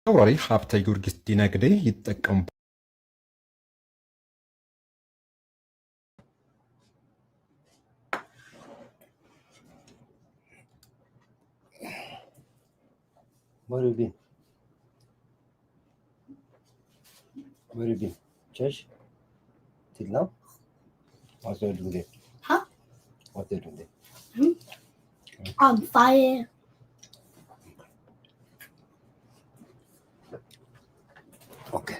ወሬ ሀብተ ጊዮርጊስ ዲነግዴ ይጠቀሙ What have you been? Church? Till now? What's they doing there? Huh? What they doing there? On fire. Okay.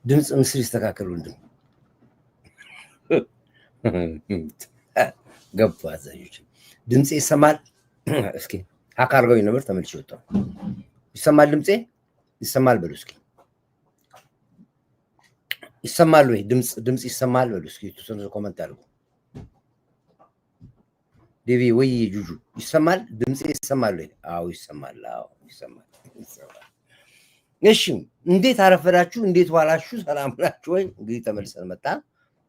ድምፅ ምስል ይስተካከሉልን። ገባ አዛዦች ድምፅ ይሰማል። እስኪ ሀክ አድርገውኝ ነበር ተመልሼ ወጣሁ። ይሰማል ድምፄ? ይሰማል በሉ እስኪ። ይሰማል ወይ? ድምፅ ይሰማል በሉ እስኪ። የተወሰነ ኮመንት አድርጉ። ዴቪ ወይ ጁጁ ይሰማል? ድምፅ ይሰማል ወይ? አዎ ይሰማል። አዎ ይሰማል። እሺ እንዴት አረፈዳችሁ? እንዴት ዋላችሁ? ሰላም ናችሁ ወይ? እንግዲህ ተመልሰን መጣን።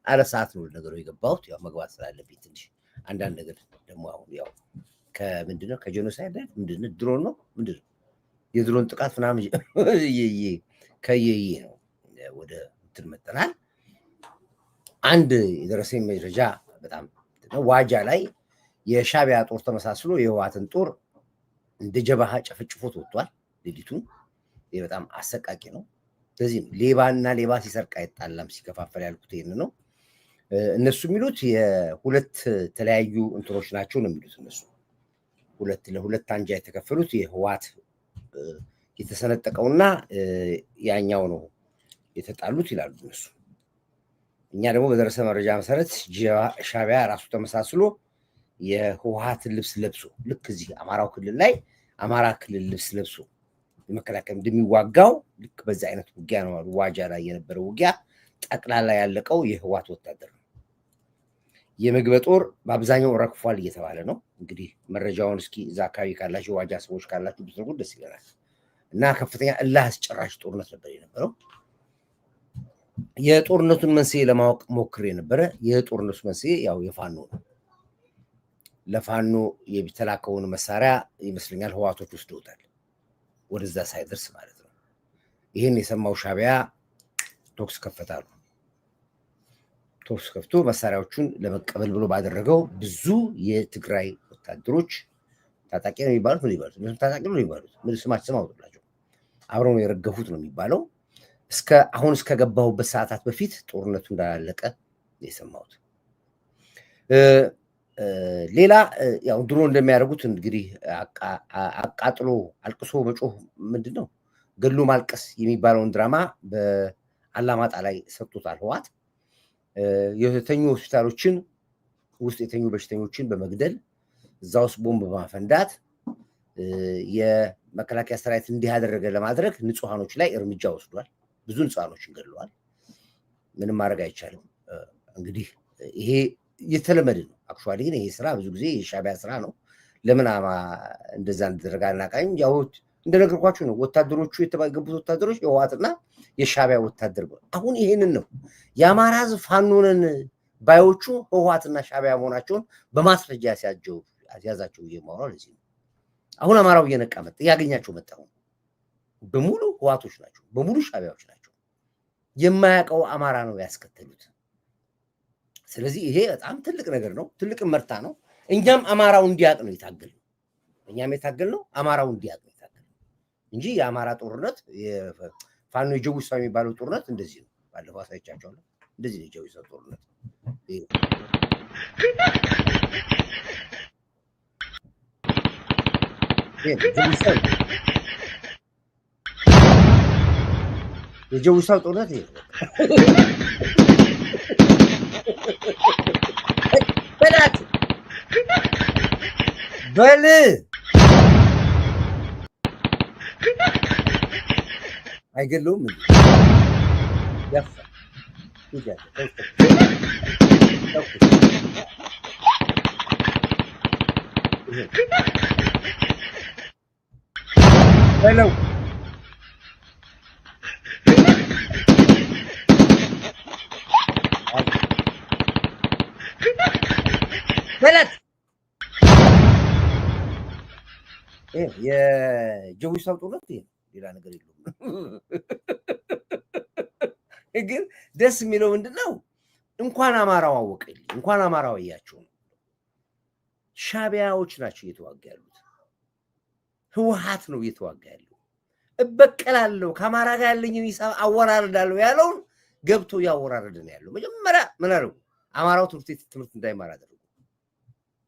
አረ ሰዓት ነው ነገሩ የገባሁት። ያው መግባት ስላለብኝ ትንሽ አንዳንድ ነገር ደግሞ አሁን ያው ከምንድነው ከጄኖሳይድ ምንድነው ድሮን ነው ምንድነው የድሮን ጥቃት ምናምን ከየየ ነው ወደ እንትን መጥተናል። አንድ የደረሰኝ መረጃ በጣም ዋጃ ላይ የሻቢያ ጦር ተመሳስሎ የህወሓትን ጦር እንደ ጀባሃ ጨፍጭፎት ወጥቷል ሌሊቱን። ይሄ በጣም አሰቃቂ ነው። ስለዚህ ሌባና ሌባ ሲሰርቅ አይጣላም ሲከፋፈል ያልኩት ይሄን ነው። እነሱ የሚሉት የሁለት ተለያዩ እንትሮች ናቸው ነው የሚሉት እነሱ። ለሁለት አንጃ የተከፈሉት የህወሓት የተሰነጠቀውና ያኛው ነው የተጣሉት ይላሉ እነሱ። እኛ ደግሞ በደረሰ መረጃ መሰረት ሻቢያ ራሱ ተመሳስሎ የህወሓትን ልብስ ለብሶ ልክ እዚህ አማራው ክልል ላይ አማራ ክልል ልብስ ለብሶ የመከላከያ እንደሚዋጋው ልክ በዛ አይነት ውጊያ ነው ዋጃ ላይ የነበረው ውጊያ ጠቅላላ ያለቀው የህወሓት ወታደር ነው። የምግበ ጦር በአብዛኛው ረክፏል እየተባለ ነው። እንግዲህ መረጃውን እስኪ እዛ አካባቢ ካላችሁ ዋጃ ሰዎች ካላችሁ ብትነግሩ ደስ ይለናል። እና ከፍተኛ እልህ አስጨራሽ ጦርነት ነበር የነበረው። የጦርነቱን መንስኤ ለማወቅ ሞክሬ ነበረ። የጦርነቱ መንስኤ ያው የፋኖ ነው። ለፋኖ የተላከውን መሳሪያ ይመስለኛል ህወሓቶች ወስደውታል፣ ወደዛ ሳይደርስ ማለት ነው። ይህን የሰማው ሻቢያ ቶክስ ከፈታሉ። ቶክስ ከፍቶ መሳሪያዎቹን ለመቀበል ብሎ ባደረገው ብዙ የትግራይ ወታደሮች ታጣቂ ነው የሚባሉት ታጣቂ ነው የሚባሉት ስማቸው አውጥላቸው አብረው ነው የረገፉት ነው የሚባለው። አሁን እስከገባሁበት ሰዓታት በፊት ጦርነቱ እንዳላለቀ የሰማሁት። ሌላ ያው ድሮ እንደሚያደርጉት እንግዲህ አቃጥሎ አልቅሶ መጮህ ምንድነው ገድሎ ማልቀስ የሚባለውን ድራማ በአላማጣ ላይ ሰርቶታል ህወሓት። የተኙ ሆስፒታሎችን ውስጥ የተኙ በሽተኞችን በመግደል እዛ ውስጥ ቦምብ በማፈንዳት የመከላከያ ሰራዊት እንዲህ ያደረገ ለማድረግ ንጹሃኖች ላይ እርምጃ ወስዷል። ብዙ ንጹሃኖችን ገድለዋል። ምንም ማድረግ አይቻልም። እንግዲህ ይሄ የተለመደ ነው። አክቹዋሊ ግን ይሄ ስራ ብዙ ጊዜ የሻቢያ ስራ ነው። ለምን እንደዛ እንደተደረገ አናውቅም። ያው እንደነገርኳችሁ ነው። ወታደሮቹ የተገቡት ወታደሮች የህወሓትና የሻቢያ ወታደር ነው። አሁን ይሄንን ነው የአማራ ህዝብ ፋኖንን ባዮቹ ህወሓትና ሻቢያ መሆናቸውን በማስረጃ ያዛቸው እየማወራው ለዚህ ነው። አሁን አማራው እየነቃ መጣ፣ ያገኛቸው መጣ። በሙሉ ህወሓቶች ናቸው፣ በሙሉ ሻቢያዎች ናቸው። የማያውቀው አማራ ነው ያስከተሉት። ስለዚህ ይሄ በጣም ትልቅ ነገር ነው፣ ትልቅ መርታ ነው። እኛም አማራው እንዲያውቅ ነው የታገልነው። እኛም የታገልነው አማራው እንዲያውቅ ነው የታገልነው እንጂ የአማራ ጦርነት ፋኖ የጀዊሳ የሚባለው ጦርነት እንደዚህ ነው። ባለፈው አሳይቻችኋለሁ። እንደዚህ ነው የጀዊሳ ጦርነት። የጀዊሳው ጦርነት ይሄ በላት በል አይገለውም እንዴ? ያፋ ይጃለ ሄሎ በላት የጀዊሳው ጦርነት ሌላ ነገር የለውም። ግን ደስ የሚለው ምንድነው? እንኳን አማራው አወቀልኝ፣ እንኳን አማራው እያቸው ነው። ሻቢያዎች ናቸው እየተዋጋ ያሉት፣ ህወሓት ነው እየተዋጋ ያለው። እበቀላለሁ ከአማራ ጋር ያለኝን ሂሳብ አወራርዳለሁ ያለውን ገብቶ ያወራረደ ነው ያለው። መጀመሪያ ምን አደረጉ? አማራው ትምህርት እንዳይማር አደረጉ።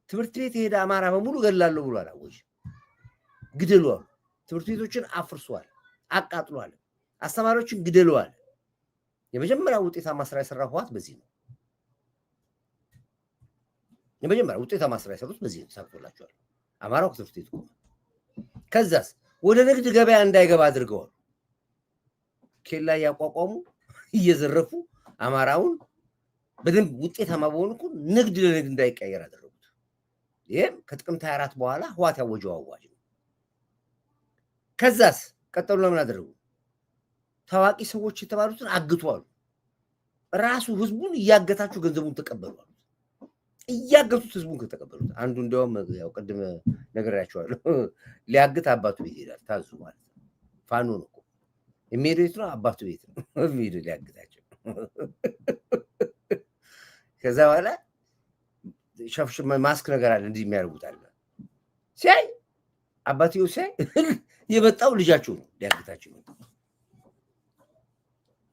ትምህርት ቤት የሄደ አማራ በሙሉ ገላለሁ ብሎ አላወጀ። ግደሏል። ትምህርት ቤቶችን አፍርሷል፣ አቃጥሏል፣ አስተማሪዎችን ግደሏል። የመጀመሪያ ውጤታማ ስራ የሰራ ህወሓት በዚህ ነው። የመጀመሪያ ውጤታማ ስራ የሰሩት በዚህ ነው። ሳቅቶላቸዋል። አማራው ትምህርት ቤት ቆመ። ከዛስ ወደ ንግድ ገበያ እንዳይገባ አድርገዋል። ኬላ ያቋቋሙ እየዘረፉ አማራውን በደንብ ውጤታማ በሆኑ እኮ ንግድ ለንግድ እንዳይቀየር አደረጉት። ይሄም ከጥቅምት 24 በኋላ ህወሓት ያወጀው አዋጅ ነው። ከዛስ ቀጠሉ። ለምን አደረጉ? ታዋቂ ሰዎች የተባሉትን አግቷሉ። ራሱ ህዝቡን እያገታችሁ ገንዘቡን ተቀበሉ። እያገቱት ህዝቡን ከተቀበሉት አንዱ እንደውም ያው ቅድም ነግሬያቸዋለሁ፣ ሊያግት አባቱ ቤት ይሄዳል። ታዙ ማለት ነው። ፋኖ ነው እኮ የሚሄደው የት ነው? አባቱ ቤት ነው የሚሄደው ሊያግታቸው። ከዛ በኋላ ሸፍሽ ማስክ ነገር አለ እንዲህ የሚያደርጉት አለ። ሲያይ አባትየው ሲያይ የመጣው ልጃቸው ነው ሊያግታቸው ነው።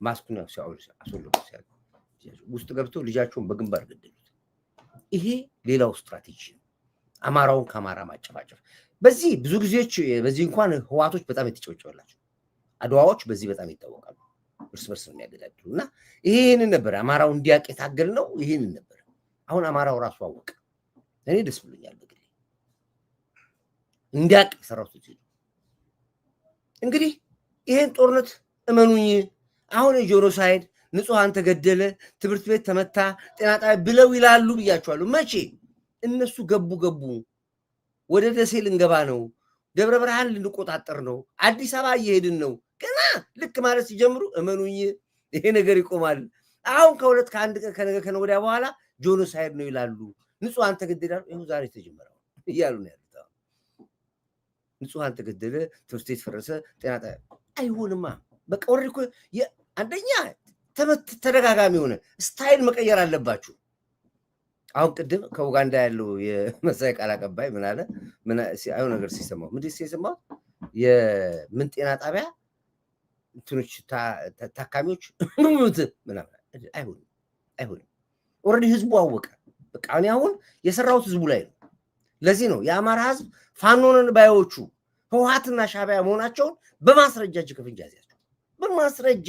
ማስኩን አስወልቆ ውስጥ ገብተው ልጃቸውን በግንባር ገደሉት። ይሄ ሌላው ስትራቴጂ ነው፣ አማራውን ከአማራ ማጨፋጨፍ። በዚህ ብዙ ጊዜዎች በዚህ እንኳን ህወሓቶች በጣም የተጨበጨበላቸው፣ አድዋዎች በዚህ በጣም ይታወቃሉ። እርስ በርስ ነው የሚያገዳድሉ እና ይሄንን ነበር አማራው እንዲያቅ የታገል ነው። ይሄንን ነበር። አሁን አማራው ራሱ አወቀ። እኔ ደስ ብሎኛል በግሌ እንዲያቅ የሰራው ነው። እንግዲህ ይሄን ጦርነት እመኑኝ አሁን የጄኖሳይድ ንጹሃን ተገደለ፣ ትምህርት ቤት ተመታ፣ ጤና ጣቢያ ብለው ይላሉ ብያቸዋለሁ። መቼ እነሱ ገቡ ወደ ደሴ ልንገባ ነው፣ ደብረ ብርሃን ልንቆጣጠር ነው፣ አዲስ አበባ እየሄድን ነው። ገና ልክ ማለት ሲጀምሩ እመኑኝ ይሄ ነገር ይቆማል። አሁን ከሁለት ከአንድ ቀን ከነገ ከነገ ወዲያ በኋላ ጄኖሳይድ ነው ይላሉ፣ ንጹሃን ተገደላሉ። ይኸው ዛሬ ተጀመረው እያሉ ነው ያሉት። ንጹሃን ተገደለ፣ ትምህርት ቤት ፈረሰ፣ ጤና ጣቢያ አይሆንማ። በቃ ወሬ እኮ አንደኛ ተደጋጋሚ ሆነ። ስታይል መቀየር አለባችሁ። አሁን ቅድም ከኡጋንዳ ያለው የመሳይ ቃል አቀባይ ምን አለ? ምን አይሆን ነገር ሲሰማው ምንድን ሲሰማው የምን ጤና ጣቢያ እንትኖች ታካሚዎች ምናምን አይሆንም። ኦልሬዲ ህዝቡ አወቀ። በቃ እኔ አሁን የሰራሁት ህዝቡ ላይ ነው። ለዚህ ነው የአማራ ህዝብ ፋኖንን ባዮቹ ህወሓትና ሻቢያ መሆናቸውን በማስረጃ እጅ ከፍንጅ ያዝያቸው። በማስረጃ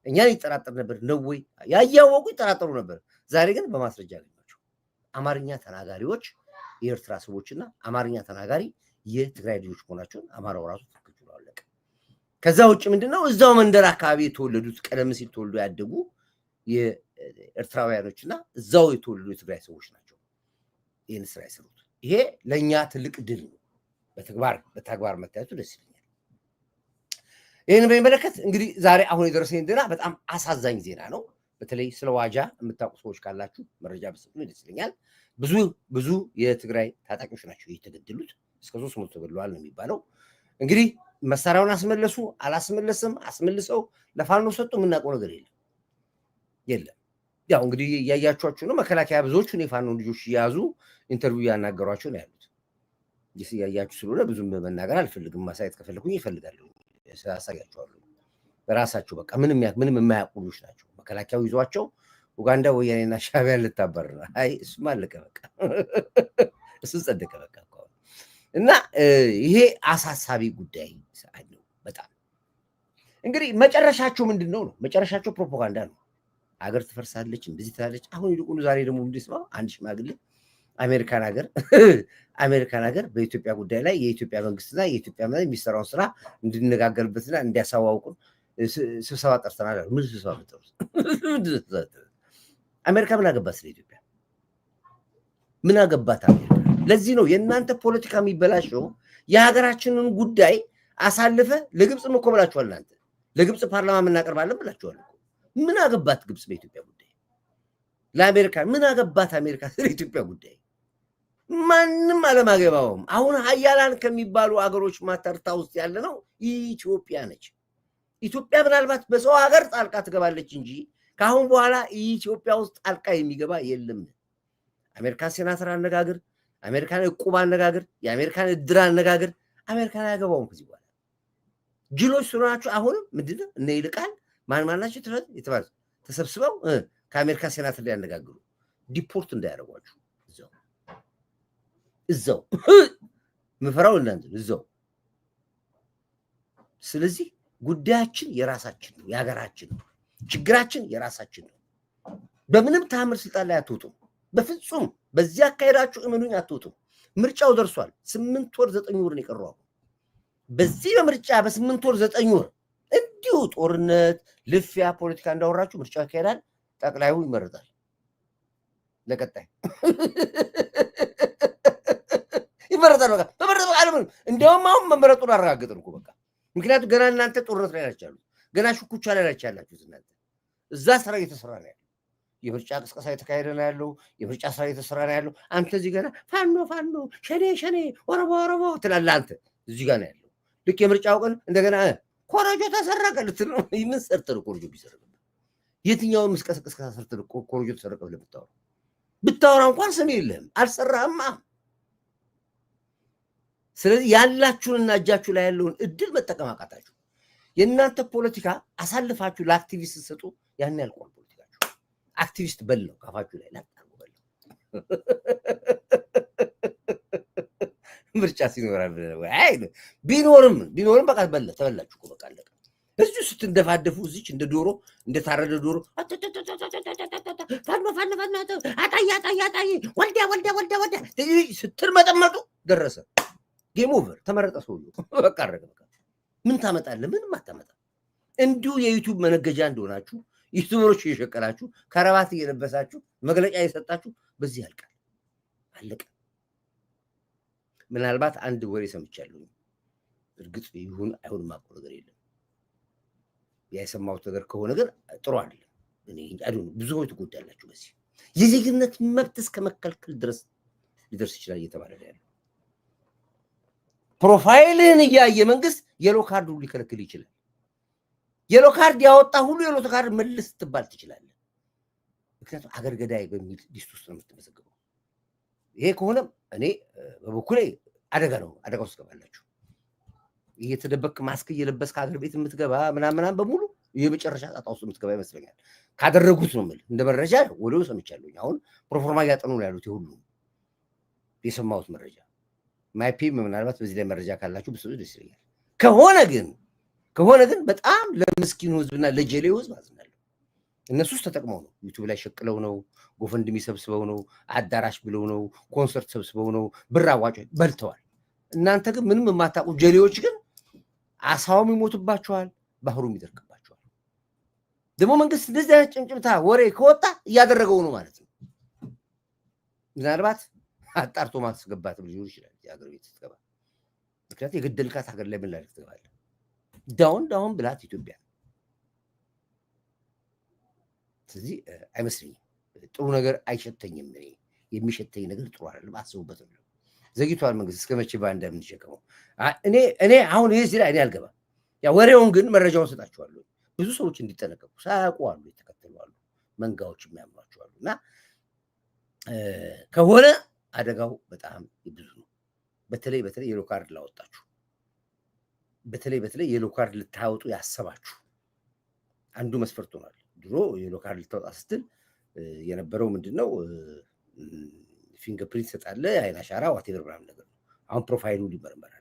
እኛን ይጠራጠር ነበር ነው ወይ ያያወቁ ይጠራጠሩ ነበር። ዛሬ ግን በማስረጃ አገኛቸው። አማርኛ ተናጋሪዎች የኤርትራ ሰዎችና አማርኛ ተናጋሪ የትግራይ ልጆች መሆናቸውን አማራው ራሱ ትክክል አለቀ። ከዛ ውጭ ምንድነው እዛው መንደር አካባቢ የተወለዱት ቀደም ሲል ተወልዶ ያደጉ የኤርትራውያኖችና እዛው የተወለዱ የትግራይ ሰዎች ናቸው ይህን ስራ የሰሩት። ይሄ ለእኛ ትልቅ ድል ነው። በተግባር መታየቱ ደስ ይለኛል። ይህን በሚመለከት እንግዲህ ዛሬ አሁን የደረሰኝ ዜና በጣም አሳዛኝ ዜና ነው። በተለይ ስለ ዋጃ የምታውቁ ሰዎች ካላችሁ መረጃ ብትሰጡ ደስ ይለኛል። ብዙ የትግራይ ታጣቂዎች ናቸው የተገደሉት። እስከ 300 ተገድለዋል ነው የሚባለው። እንግዲህ መሳሪያውን አስመለሱ አላስመለስም፣ አስመልሰው ለፋኖ ሰጡ፣ የምናውቀው ነገር የለም። ያው እንግዲህ እያያችኋቸው ነው። መከላከያ ብዙዎቹን የፋኖ ልጆች እየያዙ ኢንተርቪው እያናገሯቸው ነው ያሉት። እያያችሁ ስለሆነ ብዙም መናገር አልፈልግም። ማሳየት ከፈለኩኝ ይፈልጋለሁ ያሳያቸዋለሁ። በራሳቸው በቃ ምንም የማያውቁ ልጆች ናቸው። መከላከያው ይዟቸው ኡጋንዳ ወያኔና ሻቢያን ልታበር ነው። አይ እሱም አለቀ በቃ እሱ ጸደቀ በቃ። እና ይሄ አሳሳቢ ጉዳይ ነው በጣም። እንግዲህ መጨረሻቸው ምንድን ነው? መጨረሻቸው ፕሮፓጋንዳ ነው። ሀገር ትፈርሳለች፣ እንደዚህ ትላለች። አሁን ይልቁኑ ዛሬ ደግሞ እንዲስማ አንድ ሽማግሌ አሜሪካን ሀገር በኢትዮጵያ ጉዳይ ላይ የኢትዮጵያ መንግስትና የኢትዮጵያ መንግስት የሚሰራውን ስራ እንድንነጋገርበትና እንዲያሳዋውቁን ስብሰባ ጠርተናል። ምን ስብሰባ መጠሩት? አሜሪካ ምን አገባት ስለ ኢትዮጵያ? ምን አገባት አሜሪካ? ለዚህ ነው የእናንተ ፖለቲካ የሚበላሸው። የሀገራችንን ጉዳይ አሳልፈ ለግብፅ እኮ ብላችኋል። እናንተ ለግብፅ ፓርላማ እናቀርባለን ብላችኋል። ምን አገባት ግብፅ በኢትዮጵያ ጉዳይ? ለአሜሪካ ምን አገባት አሜሪካ ስለ ኢትዮጵያ ጉዳይ? ማንም አለማገባውም። አሁን ሀያላን ከሚባሉ አገሮች ማተርታ ውስጥ ያለ ነው ኢትዮጵያ ነች። ኢትዮጵያ ምናልባት በሰው ሀገር ጣልቃ ትገባለች እንጂ ከአሁን በኋላ ኢትዮጵያ ውስጥ ጣልቃ የሚገባ የለም። አሜሪካን ሴናተር አነጋግር፣ አሜሪካን እቁብ አነጋግር፣ የአሜሪካን እድር አነጋግር። አሜሪካን አያገባውም ከዚህ በኋላ። ጅሎች ስለሆናችሁ አሁንም ምንድነው እነ ይልቃል ማናቸው የተባሉ ተሰብስበው ከአሜሪካ ሴናተር ላይ ያነጋግሩ፣ ዲፖርት እንዳያደርጓችሁ እዛው ምፈራው እናንተ እዛው። ስለዚህ ጉዳያችን የራሳችን ነው፣ የሀገራችን ነው። ችግራችን የራሳችን ነው። በምንም ታምር ስልጣን ላይ አትወጡም፣ በፍጹም። በዚህ አካሄዳችሁ እመኑኝ አትወጡም። ምርጫው ደርሷል። 8 ወር 9 ወር ነው የቀረው። በዚህ በምርጫ በ8 ወር 9 ወር እንዲሁ ጦርነት፣ ልፊያ፣ ፖለቲካ እንዳወራችሁ ምርጫው ይካሄዳል። ጠቅላዩ ይመረጣል ለቀጣይ ይመረጣል። በቃ ተመረጠ አለምን። እንደውም አሁን መመረጡን አረጋግጥን እኮ በቃ። ምክንያቱም ገና እናንተ ጦርነት ላይ ናችሁ፣ ገና ሽኩቻ ላይ ናችሁ ያላችሁት እናንተ። እዛ ስራ እየተሰራ ነው ያለው። የምርጫ ቅስቀሳ የተካሄደ ነው ያለው። የምርጫ ስራ እየተሰራ ነው ያለው። አንተ እዚህ ገና ፋኖ ሸኔ ኦሮሞ ትላለህ። አንተ እዚህ ጋር ነው ያለው። ልክ የምርጫው ቀን እንደገና ኮረጆ ተሰረቀ ልትል ነው። ምን ሰርተህ ነው ኮረጆ ቢሰረቅ? የትኛውን ምስቀስቀስ ሰርተህ ነው ኮረጆ ተሰረቀ ብለህ ብታወራ እንኳን ስም የለህም፣ አልሰራህማ። ስለዚህ ያላችሁንና እጃችሁ ላይ ያለውን እድል መጠቀም አቃታችሁ። የእናንተ ፖለቲካ አሳልፋችሁ ለአክቲቪስት ስትሰጡ ያን ያልቋል ፖለቲካችሁ። አክቲቪስት በለው ካፋችሁ ላይ ላጣሩ በለው። ምርጫ ሲኖራል ቢኖርም በቃ ተበላችሁ እኮ በቃ አለቀ። እዚሁ ስትንደፋደፉ እዚች እንደ ዶሮ እንደታረደ ዶሮ ፋኖ አጣይ ወልዳ ስትርመጠመጡ ደረሰ። ጌም ኦቨር። ተመረጠ ሰውዬው በቃ አረገ። በቃ ምን ታመጣለህ? ምንም አታመጣም። እንዲሁ የዩቲዩብ መነገጃ እንደሆናችሁ ዩቲዩበሮች እየሸቀላችሁ ከረባት እየለበሳችሁ መግለጫ እየሰጣችሁ በዚህ ያልቃል። አለቀ። ምናልባት አንድ ወሬ ሰምቻለሁ። እርግጥ ይሁን አይሁን ማቆም ነገር የለም። የሰማሁት ነገር ከሆነ ግን ጥሩ አይደለም። እኔ አይደለም ብዙዎች ትጎዳላችሁ። በዚህ የዜግነት መብት እስከ መከልከል ድረስ ሊደርስ ይችላል እየተባለ ያለው። ፕሮፋይልን እያየ መንግስት የሎ ካርድ ሊከለክል ይችላል። የሎ ካርድ ያወጣ ሁሉ የሎ ካርድ መልስ ትባል ትችላለህ። ምክንያቱም አገር ገዳይ በሚል ሊስት ውስጥ ነው የምትመዘገበው። ይሄ ከሆነ እኔ በበኩሌ አደጋ ነው፣ አደጋ ውስጥ ትገባላችሁ። እየተደበቅ ማስክ እየለበስክ ሀገር ቤት የምትገባ ምናምን በሙሉ የመጨረሻ ጣጣ ውስጥ የምትገባ ይመስለኛል። ካደረጉት ነው የምልህ፣ እንደ መረጃ ወዲያው ሰምቻለሁ። አሁን ፕሮፎርማ እያጠኑ ነው ያሉት። የሁሉ የሰማሁት መረጃ ማይፒም ምናልባት በዚህ ላይ መረጃ ካላችሁ ብትሰጡ ደስ ይለኛል። ከሆነ ግን በጣም ለምስኪኑ ህዝብና ለጀሌው ህዝብ አዝናለሁ። እነሱስ ተጠቅመው ነው፣ ዩቲዩብ ላይ ሸቅለው ነው፣ ጎፈንድሚ ሰብስበው ነው፣ አዳራሽ ብለው ነው፣ ኮንሰርት ሰብስበው ነው፣ ብር አዋጭ በልተዋል። እናንተ ግን ምንም የማታውቁ ጀሌዎች ግን አሳውም ይሞትባቸዋል፣ ባህሩም ይደርቅባቸዋል። ደግሞ መንግስት እንደዚህ አይነት ጭምጭምታ ወሬ ከወጣ እያደረገው ነው ማለት ነው። ምናልባት አጣርቶ ማስገባትም ሊሆን ይችላል የሀገር ቤት ስትገባ። ምክንያቱም የገደልካት ሀገር ላይ ምን ላይ ትገባለህ? ዳውን ብላት ኢትዮጵያ። ስለዚህ አይመስለኝም፣ ጥሩ ነገር አይሸተኝም። እኔ የሚሸተኝ ነገር ጥሩ አይደለም። አስቡበት ነው። ዘግይቷል መንግስት። እስከ መቼ ባንዳ የምንሸከመው? እኔ አሁን ይሄ ላይ እኔ አልገባም። ያ ወሬውን ግን መረጃውን ሰጣችኋለሁ። ብዙ ሰዎች እንዲጠነቀቁ ሳያውቁ አሉ፣ የተከተሉ አሉ፣ መንጋዎች የሚያምኗቸው አሉ። እና ከሆነ አደጋው በጣም ብዙ ነው። በተለይ የሎ ካርድ ላወጣችሁ፣ በተለይ የሎ ካርድ ልታወጡ ያሰባችሁ አንዱ መስፈርት ሆኗል። ድሮ የሎ ካርድ ልታወጣ ስትል የነበረው ምንድነው? ፊንገርፕሪንት ትሰጣለህ፣ አይን አሻራ፣ ዋቴቨር ምናምን ነገር ነው። አሁን ፕሮፋይሉ ሊመረመራል።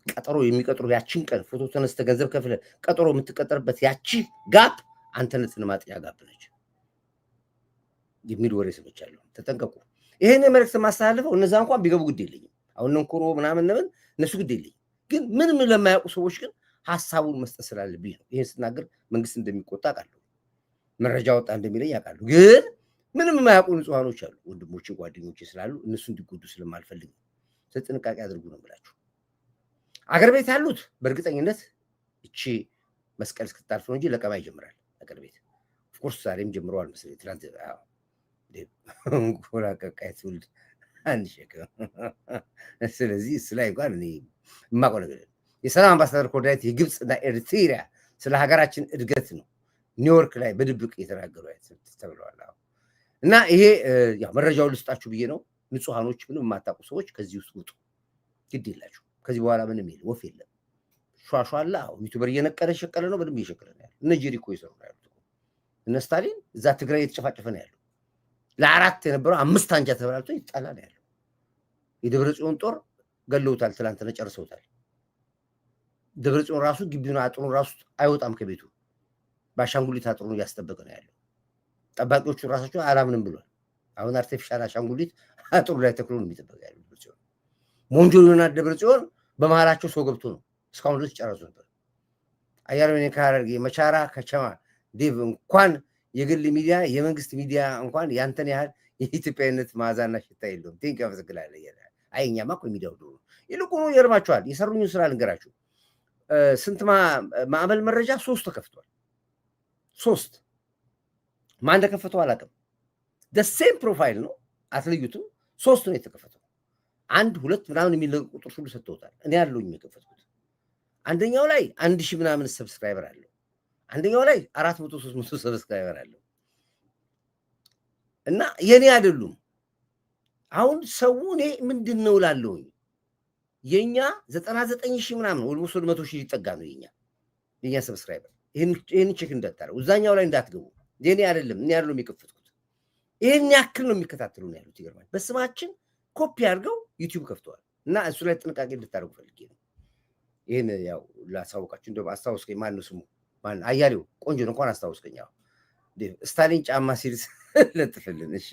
ቀጠሮ የሚቀጥሩ ያቺን ቀን ፎቶ ተነስተህ ገንዘብ ከፍለህ ቀጠሮ የምትቀጠርበት ያቺ ጋፕ አንተነትን ማጥያ ጋፕ ነች የሚል ወሬ ሰምቻለሁ። ተጠንቀቁ። ይሄን መልእክት ማስተላለፈው እነዛ እንኳን ቢገቡ ግድ የለኝም። አሁን እንኩሮ ምናምን እነሱ ግድ የለኝም። ግን ምንም ለማያውቁ ሰዎች ግን ሐሳቡን መስጠት ስላለብኝ ነው። ይሄን ስናገር መንግስት እንደሚቆጣ አውቃለሁ፣ መረጃ ወጣ እንደሚለኝ አውቃለሁ። ግን ምንም የማያውቁ ንጹሃኖች አሉ፣ ወንድሞቼ ጓደኞቼ ስላሉ እነሱ እንዲጎዱ ስለማልፈልግ ነው። ጥንቃቄ አድርጉ ነው የምላችሁ። አገር ቤት ያሉት በእርግጠኝነት እቺ መስቀል እስክታልፍ ነው እንጂ ለቀማ ይጀምራል አገር ቤት። ኦፍኮርስ ዛሬም ጀምረዋል መሰለኝ። ትናንት ኮላ ቀቃይ ትውልድ አንድ ሸክም። ስለዚህ እሱ ላይ እንኳን እኔ የማውቀው ነገር የሰላም አምባሳደር ኮርዳይት የግብፅና ኤርትራ ስለ ሀገራችን እድገት ነው ኒውዮርክ ላይ በድብቅ የተናገሩ ተብለዋል። እና ይሄ ያው መረጃውን ልስጣችሁ ብዬ ነው። ንጹሃኖች ምንም የማታውቁ ሰዎች ከዚህ ውስጥ ውጡ፣ ግድ የላችሁ። ከዚህ በኋላ ምንም የለም፣ ወፍ የለም። ሿሿላ ዩቱበር እየነቀለ ሸቀለ ነው፣ በደንብ እየሸቀለ ነው ያለው። እነ ጄሪኮ እየሰሩ ነው ያሉት። እነ ስታሊን እዛ ትግራይ እየተጨፋጨፈ ነው ያለው። ለአራት የነበረው 5 አንጃ ተበላልቶ ይጣላ ነው ያለው። የደብረ ጽዮን ጦር ገለውታል፣ ትላንትና ጨርሰውታል። ደብረ ጽዮን ራሱ ግቢውን አጥሩን ራሱ አይወጣም ከቤቱ፣ በአሻንጉሊት አጥሩን እያስጠበቀ ነው ያለው። ጠባቂዎቹ ራሳቸው አላምንም ብሏል። አሁን አርቲፊሻል አሻንጉሊት አጥሩ ላይ ተክሎ ነው የሚጠበቅ ያለው። ደብረ ጽዮን ሞንጆሪዮና ደብረ ጽዮን በመሃላቸው ሰው ገብቶ ነው እስካሁን ድረስ ጨረሱ ነበር። አያሌው ካረርጌ መቻራ ከቸማ ዴቭ እንኳን የግል ሚዲያ የመንግስት ሚዲያ እንኳን ያንተን ያህል የኢትዮጵያዊነት ማዕዛና ሽታ የለውም። ቴንክ ያመሰግናለ። አይ እኛማ እኮ የሚዲያው ድሮ ይልቁኑ ይገርማችኋል። የሰሩኝ ስራ ልንገራችሁ። ስንት ማዕበል መረጃ 3 ተከፍቷል። 3 ማን እንደከፈተው አላውቅም። ሴም ፕሮፋይል ነው፣ አትለዩትም። 3 ነው የተከፈተው። 1 2 ምናምን የሚል ቁጥር ሁሉ ሰጥተውታል። እኔ ያለውኝ የከፈትኩት አንደኛው ላይ 1000 ምናምን ሰብስክራይበር አለው። አንደኛው ላይ 400 300 ሰብስክራይበር አለው። እና የኔ አይደሉም። አሁን ሰው እኔ ምንድነው ላለውኝ የኛ 99,000 ምናምን ኦልሞስት 100,000 ሊጠጋ ነው የኛ ሰብስክራይበር። ይሄን ቼክ እንዳታረጉ፣ እዛኛው ላይ እንዳትገቡ። የኔ አይደለም፣ እኔ ያለው የሚከፈትኩት ይሄን ያክል ነው የሚከታተሉ ነው ያሉት። ይገርማል። በስማችን ኮፒ አድርገው ዩቲዩብ ከፍተዋል። እና እሱ ላይ ጥንቃቄ እንድታደርጉ ፈልጌ ነው። ይሄን ያው ላሳውቃችሁ። እንደው አስታውስከኝ። ማን ነው ስሙ? ማን? አያሌው ቆንጆ ነው እንኳን አስታውስከኝ። ያው ስታሊን ጫማ ሲል ለጥፍልን። እሺ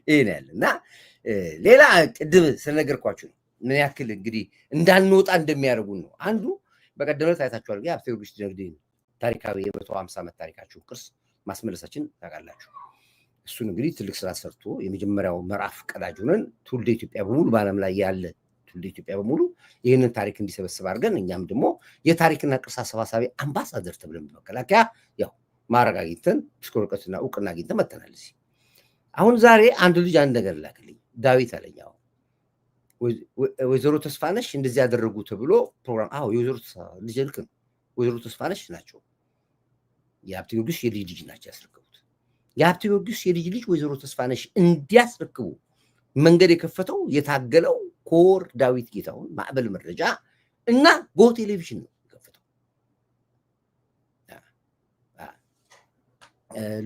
ይሄን ያለ እና ሌላ ቅድም ስለነገርኳችሁ ነው ምን ያክል እንግዲህ እንዳንወጣ እንደሚያደርጉን ነው። አንዱ በቀደመት አይታችኋል። የሀብተ ጊዮርጊስ ዲነግዴ ታሪካዊ የ150 ዓመት ታሪካችሁን ቅርስ ማስመለሳችን ታውቃላችሁ። እሱን እንግዲህ ትልቅ ስራ ሰርቶ የመጀመሪያው ምዕራፍ ቀዳጅ ሆነን ትውልደ ኢትዮጵያ በሙሉ በዓለም ላይ ያለ ትውልደ ኢትዮጵያ በሙሉ ይህንን ታሪክ እንዲሰበስብ አድርገን እኛም ደግሞ የታሪክና ቅርስ አሰባሳቢ አምባሳደር ተብለን በመከላከያ ያው ማዕረግ አግኝተን እስከ ወረቀትና እውቅና አግኝተን መጥተናል። እዚህ አሁን ዛሬ አንድ ልጅ አንድ ነገር ላክልኝ። ዳዊት አለኝ። ወይዘሮ ተስፋነሽ እንደዚህ ያደረጉ ተብሎ ፕሮግራም የወይዘሮ ልጅ ልክ ነው። ወይዘሮ ተስፋነሽ ናቸው የሀብተ ጊዮርጊስ የልጅ ልጅ ናቸው ያስረከቡት። የሀብተ ጊዮርጊስ የልጅ ልጅ ወይዘሮ ተስፋነሽ እንዲያስረክቡ መንገድ የከፈተው የታገለው ኮር ዳዊት ጌታሁን ማዕበል መረጃ እና ጎ ቴሌቪዥን ነው የከፈተው።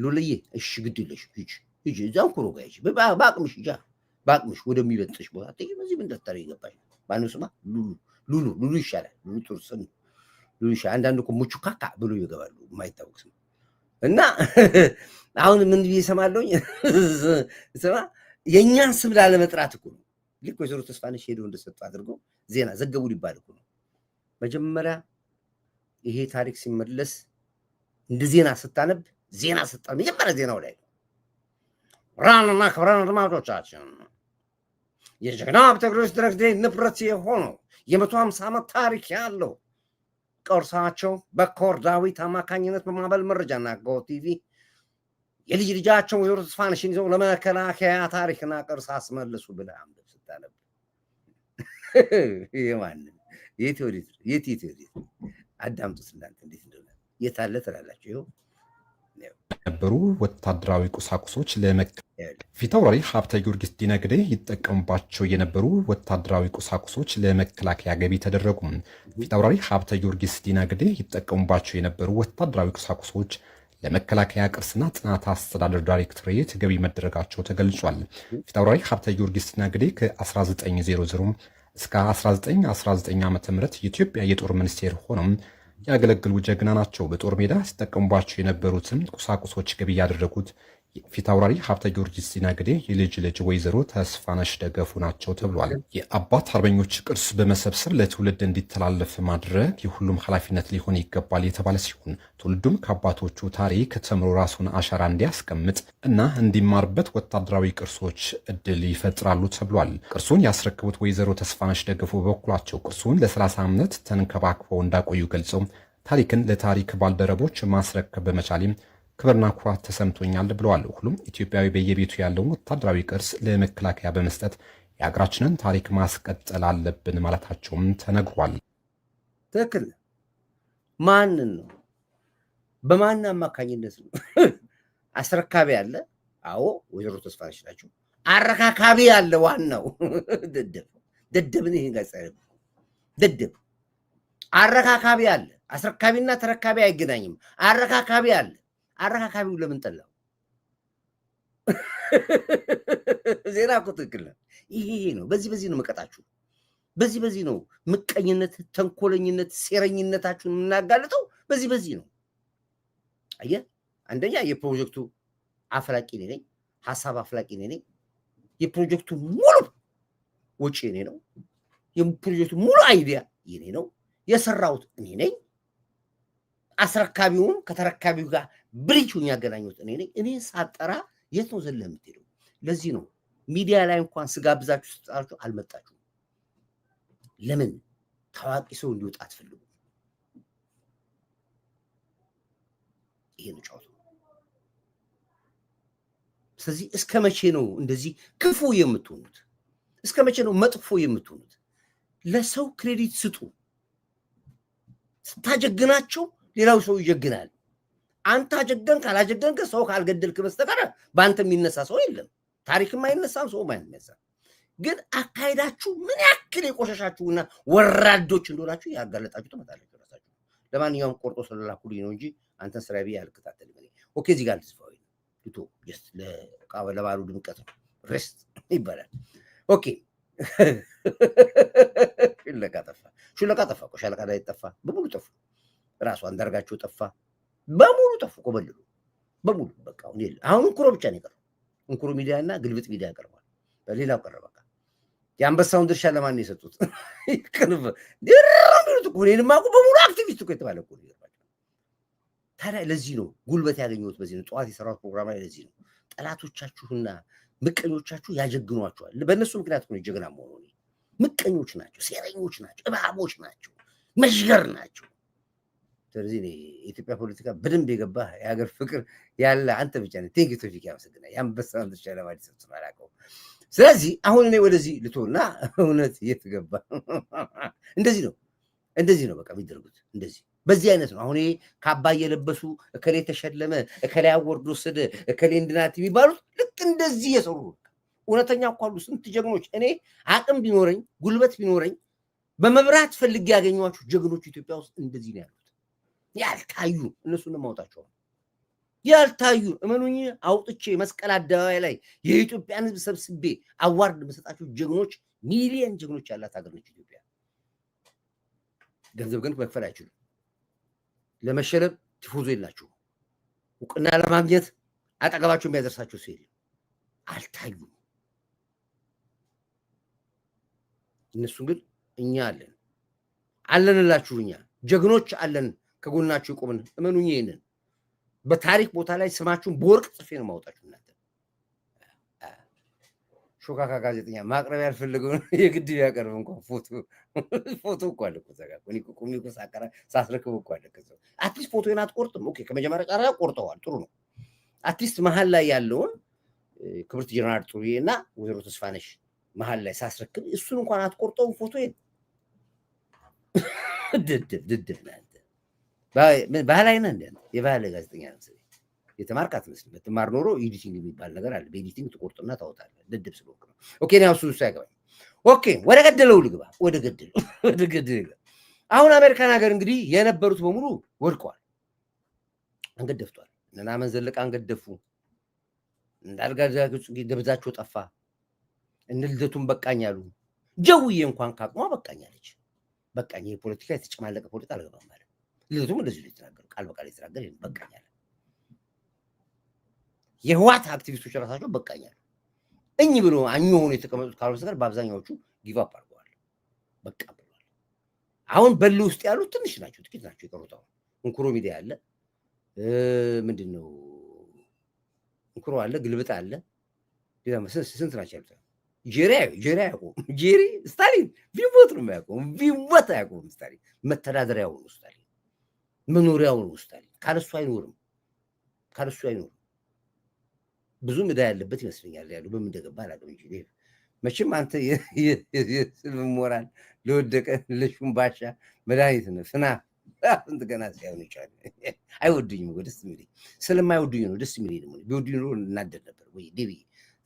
ሉልዬ እሺ ግድ የለሽ ሂጂ እዛው ኩሮ ጋር ሂጂ በአቅምሽ ሂጂ በአቅምሽ ወደሚበጥሽ ቦታ ትይ። በዚህ ምን ደፍተር ይገባሽ? ማነው ስማ? ሉሉ ይሻላል። ሉሉ ጥሩ ስም ሉሉ ይሻላል። አንዳንዱ እኮ ሙቹ ካካ ብሎ ይገባሉ የማይታወቅ ስም። እና አሁን ምን ብዬ እሰማለሁኝ? ስማ የእኛን ስም ላለመጥራት እኮ ነው። ልክ ወይዘሮ ተስፋነሽ ሄደው እንደሰጡ አድርገው ዜና ዘገቡ ሊባል እኮ ነው። መጀመሪያ ይሄ ታሪክ ሲመለስ እንደ ዜና ስታነብ ዜና ስጣ መጀመሪያ ዜናው ላይ ራንና ክብራን አድማጮቻችን የጀግና ሀብተ ጊዮርጊስ ዲነግዴ ንብረት የሆነው የ150 ዓመት ታሪክ ያለው ቅርሳቸው በኮር ዳዊት አማካኝነት በማዕበል መረጃና ጎ ቲቪ የልጅ ልጃቸው ወይዘሮ ተስፋነሽን ይዘው ለመከላከያ ታሪክና ቅርስ አስመልሱ ብለህ አንብብ ስታነብ የማንን የት አዳምጡት እናንተ እንዴት እንደሆነ የታለ ትላላችሁ። ይኸው የነበሩ ወታደራዊ ቁሳቁሶች ፊታውራሪ ሀብተ ጊዮርጊስ ዲነግዴ ይጠቀሙባቸው የነበሩ ወታደራዊ ቁሳቁሶች ለመከላከያ ገቢ ተደረጉ። ፊታውራሪ ሀብተ ጊዮርጊስ ዲነግዴ ይጠቀሙባቸው የነበሩ ወታደራዊ ቁሳቁሶች ለመከላከያ ቅርስና ጥናት አስተዳደር ዳይሬክቶሬት ገቢ መደረጋቸው ተገልጿል። ፊታውራሪ ሀብተ ጊዮርጊስ ዲነግዴ ከ1900 እስከ 1919 ዓ.ም የኢትዮጵያ የጦር ሚኒስቴር ሆነው ያገለግሉ ጀግና ናቸው። በጦር ሜዳ ሲጠቀሙባቸው የነበሩትን ቁሳቁሶች ገቢ ያደረጉት ፊታውራሪ ሀብተ ጊዮርጊስ ዲነግዴ የልጅ ልጅ ወይዘሮ ተስፋነሽ ደገፉ ናቸው ተብሏል። የአባት አርበኞች ቅርስ በመሰብሰብ ለትውልድ እንዲተላለፍ ማድረግ የሁሉም ኃላፊነት ሊሆን ይገባል የተባለ ሲሆን ትውልዱም ከአባቶቹ ታሪክ ተምሮ ራሱን አሻራ እንዲያስቀምጥ እና እንዲማርበት ወታደራዊ ቅርሶች እድል ይፈጥራሉ ተብሏል። ቅርሱን ያስረክቡት ወይዘሮ ተስፋነሽ ደገፉ በበኩላቸው ቅርሱን ለ30 ዓመት ተንከባክበው እንዳቆዩ ገልጸው ታሪክን ለታሪክ ባልደረቦች ማስረከብ በመቻሌም ክብርና ኩራት ተሰምቶኛል ብለዋል። ሁሉም ኢትዮጵያዊ በየቤቱ ያለውን ወታደራዊ ቅርስ ለመከላከያ በመስጠት የሀገራችንን ታሪክ ማስቀጠል አለብን ማለታቸውም ተነግሯል። ትክክል። ማንን ነው? በማን አማካኝነት ነው? አስረካቢ አለ። አዎ ወይዘሮ ተስፋነሽ ናቸው። አረካካቢ አለ። ዋናው ደደብን ይሄን ጋር ደደብ አረካካቢ አለ። አስረካቢና ተረካቢ አይገናኝም። አረካካቢ አለ። አረካካቢው ለምን ጠላው? ዜና እኮ ትክክል ነው። ይሄ ነው። በዚህ ነው መቀጣችሁ። በዚህ ነው ምቀኝነት፣ ተንኮለኝነት፣ ሴረኝነታችሁን የምናጋልጠው በዚህ ነው። አየህ፣ አንደኛ የፕሮጀክቱ አፍላቂ እኔ ነኝ፣ ሀሳብ አፍላቂ እኔ ነኝ። የፕሮጀክቱ ሙሉ ወጪ እኔ ነው። የፕሮጀክቱ ሙሉ አይዲያ የኔ ነው። የሰራሁት እኔ ነኝ። አስረካቢውን ከተረካቢው ጋር ብሪጁን ያገናኙት እኔ ነኝ። እኔ ሳጠራ የት ነው ዘለህ የምትሄደው? ለዚህ ነው ሚዲያ ላይ እንኳን ስጋብዛችሁ ስጣችሁ አልመጣችሁም። ለምን? ታዋቂ ሰው እንዲወጣ አትፈልጉ። ይሄ ነው ጫወታው። ስለዚህ እስከ መቼ ነው እንደዚህ ክፉ የምትሆኑት? እስከ መቼ ነው መጥፎ የምትሆኑት? ለሰው ክሬዲት ስጡ። ስታጀግናቸው ሌላው ሰው ይጀግናል። አንተ አጀገንክ አላጀገንክ ሰው ካልገደልክ በስተቀር በአንተ የሚነሳ ሰው የለም። ታሪክም አይነሳም፣ ሰውም አይነሳም። ግን አካሄዳችሁ ምን ያክል የቆሸሻችሁና ወራዶች እንደሆናችሁ ያጋለጣችሁ ትመጣላችሁ ራሳችሁ። ለማንኛውም ቆርጦ ስለላኩልኝ ነው እንጂ አንተን ስራ ብዬ አልከታተልም። ኦኬ፣ እዚህ ጋር ልትፈው ቱ ጀስት ለባሉ ድምቀት ነው። ሬስት ይባላል። ኦኬ፣ ሹለቃ ጠፋ፣ ሻለቃ ላይ ጠፋ፣ በሙሉ ጠፉ። ራሱ አንዳርጋቸው ጠፋ፣ በሙሉ ጠፉ። ቆበልሉ በሙሉ በቃ አሁን እንኩሮ ብቻ ነው የቀረው። እንኩሮ ሚዲያና ግልብጥ ሚዲያ ቀርቧል። በሌላው ቀረ። በቃ የአንበሳውን ድርሻ ለማን የሰጡት? እኔንማ እኮ በሙሉ አክቲቪስት እኮ የተባለ እኮ ነው። ታዲያ ለዚህ ነው ጉልበት ያገኘሁት። በዚህ ነው ጠዋት የሰራሁት ፕሮግራም ላይ። ለዚህ ነው ጠላቶቻችሁና ምቀኞቻችሁ ያጀግኗቸዋል። በእነሱ ምክንያት ነው ጀግና መሆኑ። ምቀኞች ናቸው፣ ሴረኞች ናቸው፣ እባቦች ናቸው፣ መሽገር ናቸው። ስለዚህ የኢትዮጵያ ፖለቲካ በደንብ የገባ የሀገር ፍቅር ያለ አንተ ብቻ ነህ። ቴንክ ዩ ቶፊክ፣ ያመሰግናል። የአንበሳውን ድርሻ ለማን ሰጡት አላውቀውም። ስለዚህ አሁን እኔ ወደዚህ ልቶና እውነት የት ገባ? እንደዚህ ነው በቃ የሚደርጉት። እንደዚህ በዚህ አይነት ነው። አሁን ካባ እየለበሱ እከሌ ተሸለመ፣ እከሌ አወርድ ወሰደ፣ እከሌ እንድናት የሚባሉት ልክ እንደዚህ የሰሩ እውነተኛ እኮ አሉ ስንት ጀግኖች። እኔ አቅም ቢኖረኝ ጉልበት ቢኖረኝ በመብራት ፈልጌ ያገኟቸው ጀግኖች ኢትዮጵያ ውስጥ እንደዚህ ነው ያሉት። ያልታዩ እነሱን ማውጣቸው ያልታዩ እመኑኝ፣ አውጥቼ መስቀል አደባባይ ላይ የኢትዮጵያን ሕዝብ ሰብስቤ አዋርድ መሰጣቸው ጀግኖች፣ ሚሊየን ጀግኖች ያላት ሀገር ነች ኢትዮጵያ። ገንዘብ ግን መክፈል አይችሉም። ለመሸለም ቲፎዞ የላቸው። እውቅና ለማግኘት አጠገባቸው የሚያደርሳቸው ሰው የለም። አልታዩም። እነሱ ግን እኛ አለንላችሁ፣ እኛ ጀግኖች አለን፣ ከጎናችሁ ይቆምን። እመኑኝ፣ ይሄንን በታሪክ ቦታ ላይ ስማችሁን በወርቅ ጽፌ ነው ማውጣችሁ። እናንተ ሾካካ ጋዜጠኛ ማቅረብ ያልፈለገውን የግድ ያቀርብ እንኳን ፎቶ እኮ አለ እኮ ዘጋ ቁሚ እኮ ሳስረክብ እኮ አለ። ከዛው አትሊስት ፎቶን አትቆርጥም? ኦኬ፣ ከመጀመሪያ ጫራ ቆርጠዋል፣ ጥሩ ነው። አትሊስት መሀል ላይ ያለውን ክብርት ጀነራል ጥሩዬ እና ወይዘሮ ተስፋነሽ መሀል ላይ ሳስረክብ እሱን እንኳን አትቆርጠውም ፎቶዬን። ድድብ ነህ አንተ። ባህላዊ ነህ እንደ የባህል ጋዜጠኛ ነው። የተማርክ አትመስልም። ብትማር ኖሮ ኤዲቲንግ የሚባል ነገር አለ። በኤዲቲንግ ትቆርጥና ታወጣለህ። ድድብ ስለሆንክ ነው። ኦኬ፣ ነው እሱ ያገባኝ። ኦኬ፣ ወደ ገደለው ልግባ። ወደ ገደለው አሁን አሜሪካን ሀገር እንግዲህ የነበሩት በሙሉ ወድቀዋል። አንገት ደፍቷል። እነ ናመን ዘለቀ አንገት ደፉ። እንዳልጋዛችሁ ደብዛቸው ጠፋ። እነ ልደቱን በቃኝ አሉ። ጀውዬ እንኳን ካቅሟ በቃኝ አለች። በቃኝ፣ ይሄ ፖለቲካ የተጨማለቀ ፖለቲካ አልገባም ማለት። ልደቱም እንደዚህ የተናገሩ ቃል በቃል የተናገረ በቃኝ አለ። የህዋት አክቲቪስቶች ራሳቸው በቃኛል እኝ ብሎ አኙ ሆኖ የተቀመጡት ካልሆነ በስተቀር በአብዛኛዎቹ ጊቭ አፕ አድርገዋል። በቃ ብለዋል። አሁን በል ውስጥ ያሉት ትንሽ ናቸው፣ ጥቂት ናቸው የቀሩት። አሁን እንኩሮ ሚዲያ አለ፣ ምንድነው እንኩሮ አለ፣ ግልብጥ አለ፣ ስንት ናቸው ያሉት? ጄሪ አያውቁም። ጄሪ ስታሊን ቢሞት ነው የሚያውቁም፣ ቢሞት አያውቁም። ስታሊን መተዳደሪያው ነው፣ ስታሊን መኖሪያው ነው። ስታሊን ካለሱ አይኖርም፣ ካለሱ አይኖርም። ብዙ ዕዳ ያለበት ይመስለኛል ያለው በምን እንደገባ አላውቅም እንጂ መቼም አንተ የስልም ሞራል ለወደቀ ለሹምባሻ መድኃኒት ነው። ፍና ስንት ገና ሲያዩን ይቻላል። አይወዱኝም እኮ ደስ የሚለኝ ስለማይወዱኝ ነው ደስ የሚለኝ። ደግሞ ቢወዱኝ ኖሮ እናደድ ነበር ወይ ዴቢ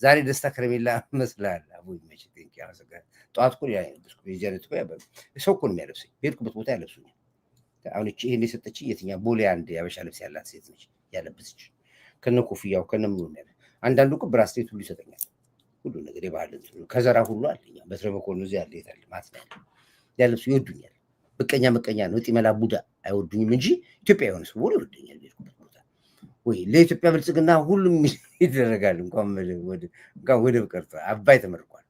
ዛሬ ደስታ ከረሜላ መስላል። አቦይ መቼ ቴንክ ያሰጋል። ጠዋት እኮ ያለብስኩ የጀነት እኮ ሰው እኮ ነው የሚያለብሰኝ። በሄድኩበት ቦታ ያለብሱኛል። አሁን እቺ ይሄን የሰጠችኝ የትኛው ቦሌ አንድ ያበሻ ልብስ ያላት ሴት ነች ያለበሰች ከነ ኮፍያው ከነ ምኑ ነው። አንዳንዱ እኮ ብራስሌት ሁሉ ይሰጠኛል። ሁሉ ነገር የባህል ከዘራ ሁሉ አለኛ በትረ መኮንን እዚህ ያለ ይታል ማለት ነው። ያለብሱ ይወዱኛል። ምቀኛ ነው። እጢ መላ ቡዳ አይወዱኝም እንጂ ኢትዮጵያ የሆነ ሰው ሁሉ ይወዱኛል። በሄድኩበት ቦታ ወይ ለኢትዮጵያ ብልጽግና ሁሉም ይደረጋል። እንኳን ወደብ ቀርቶ አባይ ተመርቋል።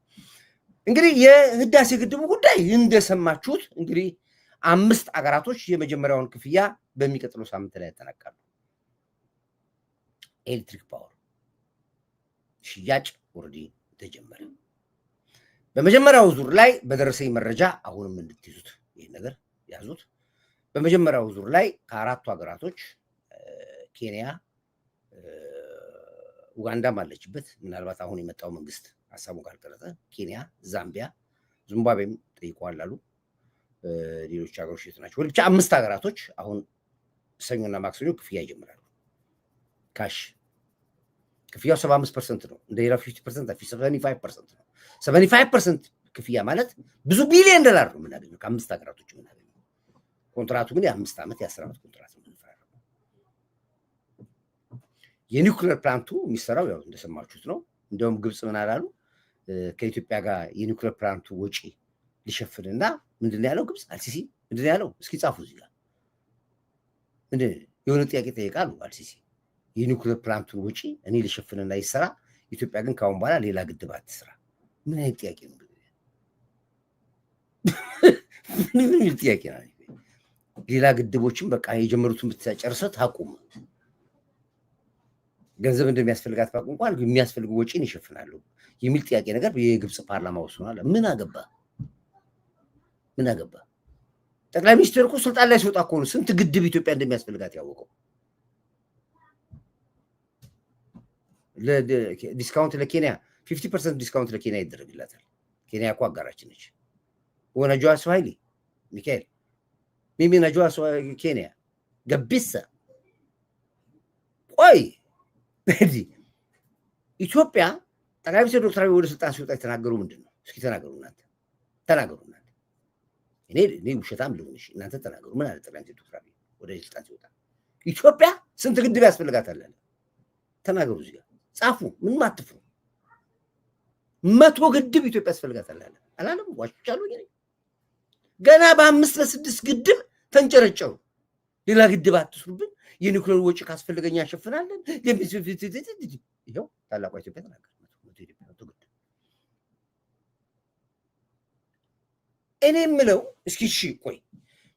እንግዲህ የህዳሴ ግድቡ ጉዳይ እንደሰማችሁት እንግዲህ 5 አገራቶች የመጀመሪያውን ክፍያ በሚቀጥለው ሳምንት ላይ ያጠናቃሉ። ኤሌክትሪክ ፓወር ሽያጭ ወርዲ ተጀመረ። በመጀመሪያው ዙር ላይ በደረሰኝ መረጃ አሁንም እንድትይዙት ይሄን ነገር ያዙት። በመጀመሪያው ዙር ላይ ከ4ቱ ሀገራቶች ኬንያ፣ ኡጋንዳም አለችበት። ምናልባት አሁን የመጣው መንግስት ሀሳቡን ካልቀረጸ ኬንያ፣ ዛምቢያ፣ ዚምባብዌም ጠይቀዋል አሉ። ሌሎች ሀገሮች የት ናቸው? ብቻ 5 ሀገራቶች አሁን ሰኞና ማክሰኞ ክፍያ ይጀምራሉ። ካሽ ክፍያው 75% ነው። እንደ ሌላ 50% 75% ነው። 75% ክፍያ ማለት ብዙ ቢሊዮን ዶላር ነው የምናገኘው ከ5 ሀገራቶች የምናገኘው። ኮንትራቱ ግን የ5 ዓመት የ10 ዓመት ኮንትራት ነው። የኒውክሌር ፕላንቱ የሚሰራው ያው እንደሰማችሁት ነው። እንደውም ግብፅ ምን አላሉ? ከኢትዮጵያ ጋር የኒውክሌር ፕላንቱ ወጪ ሊሸፍንና ምንድን ያለው ግብፅ አልሲሲ ምንድን ያለው? እስኪ ጻፉ እዚህ ጋር የሆነ ጥያቄ ጠይቃሉ አልሲሲ የኒውክሌር ፕላንቱን ወጪ እኔ ልሸፍንና ይሰራ፣ ኢትዮጵያ ግን ካሁን በኋላ ሌላ ግድብ አትስራ። ምን አይነት ጥያቄ ነው? ምን ጥያቄ ነው? ሌላ ግድቦችን በቃ የጀመሩትን ብትጨርሰው ታቁም፣ ገንዘብ እንደሚያስፈልጋት ባቁ እንኳን የሚያስፈልጉ ወጪን ይሸፍናሉ የሚል ጥያቄ ነገር የግብፅ ፓርላማ ወስኗል። ምን አገባ? ጠቅላይ ሚኒስትር እኮ ስልጣን ላይ ሲወጣ እኮ ነው ስንት ግድብ ኢትዮጵያ እንደሚያስፈልጋት ያወቀው። ዲስካውንት ለኬንያ 50% ዲስካውንት ለኬንያ ይደረግላታል። ኬንያ እኮ አጋራችን ነች። ወነጆዋ ስዋሂሊ ሚካኤል ሚሚ ነጆዋ ኬንያ ገቢሳ ቆይ ኢትዮጵያ ጠቅላይ ሚኒስትር ዶክተር አብይ ወደ ስልጣን ሲወጣ የተናገሩ ምንድን ነው? እስኪ ተናገሩ እናንተ። እኔ ውሸታም ልሆንሽ እናንተ ተናገሩ። ምን አለ ጠቅላይ ሚኒስትር ዶክተር አብይ ወደ ስልጣን ሲወጣ? ኢትዮጵያ ስንት ግድብ ያስፈልጋታል? ተናገሩ። እዚህ ጋር ጻፉ። ምንም አትፍሩ። 100 ግድብ ኢትዮጵያ ያስፈልጋታል አላለም? ዋሽቻለሁ። ገና በ5 ለ6 ግድብ ተንጨረጨሩ። ሌላ ግድብ አትስሩብን፣ የኒውክሌር ወጪ ካስፈልገኛ ያሸፍናለን። ይኸው ታላቋ ኢትዮጵያ ተናገረ። እኔ የምለው እስኪ እሺ ቆይ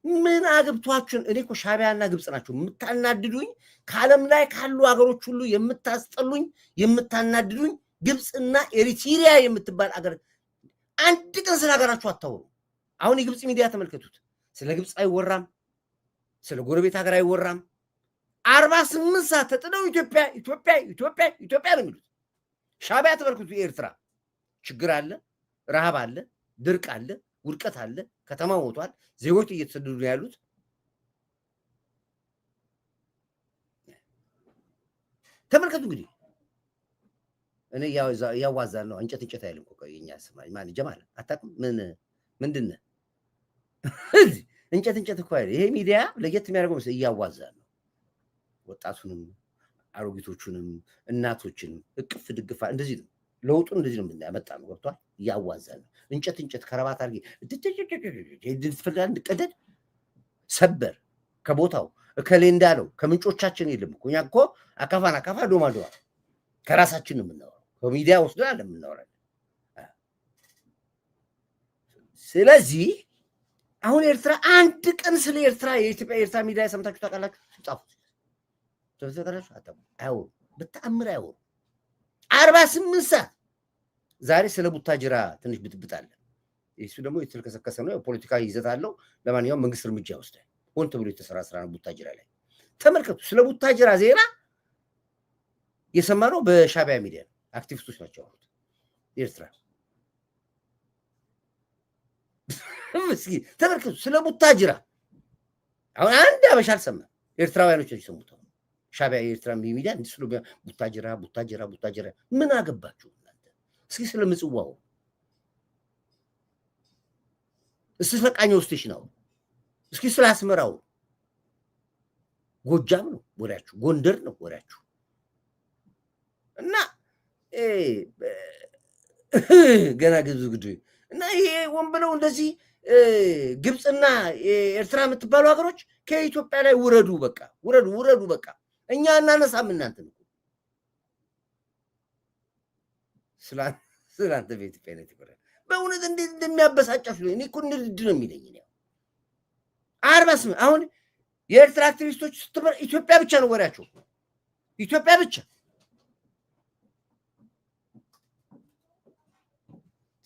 ምን አግብቷችሁን? እኔ እኮ ሻዕቢያና ግብፅ ናቸው የምታናድዱኝ። ከዓለም ላይ ካሉ ሀገሮች ሁሉ የምታስጠሉኝ የምታናድዱኝ ግብፅና ኤሪትሪያ የምትባል አገር። አንድ ቀን ስለ ሀገራችሁ አታወሩ። አሁን የግብፅ ሚዲያ ተመልከቱት። ስለ ግብፅ አይወራም፣ ስለ ጎረቤት ሀገር አይወራም። 48 ሰዓት ተጥለው ኢትዮጵያ ነው የሚሉት። ሻዕቢያ ተመልከቱ። የኤርትራ ችግር አለ፣ ረሃብ አለ፣ ድርቅ አለ፣ ውድቀት አለ፣ ከተማ ሞቷል፣ ዜጎች እየተሰደዱ ነው ያሉት። ተመልከቱ እንግዲህ እኔ ያዋዛል ነው እንጨት አይልም እኮ የኛ ስማኝ ማን ጀማል አታውቅም? ምንድን ነው እንጨት እኮ አይደል? ይሄ ሚዲያ ለየት የሚያደርገው መሰለኝ እያዋዛል ነው። ወጣቱንም አሮጊቶቹንም እናቶችንም እቅፍ ድግፋ እንደዚህ ነው። ለውጡን እንደዚህ ነው ያመጣ ነው። ገብቷል? እያዋዛል ነው። እንጨት ከረባት አድርጌ እንድትፈልጋ እንድቀደድ ሰበር ከቦታው እከሌ እንዳለው ከምንጮቻችን የለም እኮ እኛ እኮ አካፋ ዶማ ከራሳችን ነው የምናወራው፣ ከሚዲያ ወስደን አይደለም የምናወራው። ስለዚህ አሁን ኤርትራ አንድ ቀን ስለ ኤርትራ የኢትዮጵያ ኤርትራ ሚዲያ ሰምታችሁ ታውቃላችሁ? ጻፉት ተዘከራችሁ አታው በተአምር አይወሩ 48 ሰዓት ዛሬ ስለ ቡታጅራ ትንሽ ብጥብጥ አለ። እሱ ደግሞ የተልከሰከሰ ነው፣ የፖለቲካ ይዘት አለው። ለማንኛውም መንግስት እርምጃ ወስዷል። ሆን ተብሎ የተሰራ ስራ ነው ቡታጅራ ላይ። ተመልከቱ። ስለ ቡታጅራ ዜና የሰማነው በሻቢያ ሚዲያ ነው። አክቲቪስቶች ናቸው ያሉት ኤርትራ። ምስኪን ተመልከቱ። ስለ ቡታጅራ አሁን አንድ አበሻ አልሰማም። ኤርትራውያኖች ይሰሙት። ሻቢያ የኤርትራ ሚዲያ እንዲስሉ ቡታጅራ ቡታጅራ ቡታጅራ ምን አገባችሁ እናንተ? እስኪ ስለ ምጽዋው፣ እስኪ ስለ ቃኘው ስቴሽን አውሩ፣ እስኪ ስለ አስመራው። ጎጃም ነው ወሬያችሁ፣ ጎንደር ነው ወሬያችሁ። እና ገና ግብዝ እና ይሄ ወንብለው እንደዚህ ግብፅና ኤርትራ የምትባሉ ሀገሮች ከኢትዮጵያ ላይ ውረዱ፣ በቃ ውረዱ፣ ውረዱ፣ በቃ እኛ እናነሳም እናንተን እኮ ስላንተ ቤት ፔነት ይቆራል። በእውነት እንዴት እንደሚያበሳጫችሁ እኔ እኮ ንድድ ነው የሚለኝ ነው። 48 አሁን የኤርትራ አክቲቪስቶች ስትበር ኢትዮጵያ ብቻ ነው ወሬያቸው፣ ኢትዮጵያ ብቻ።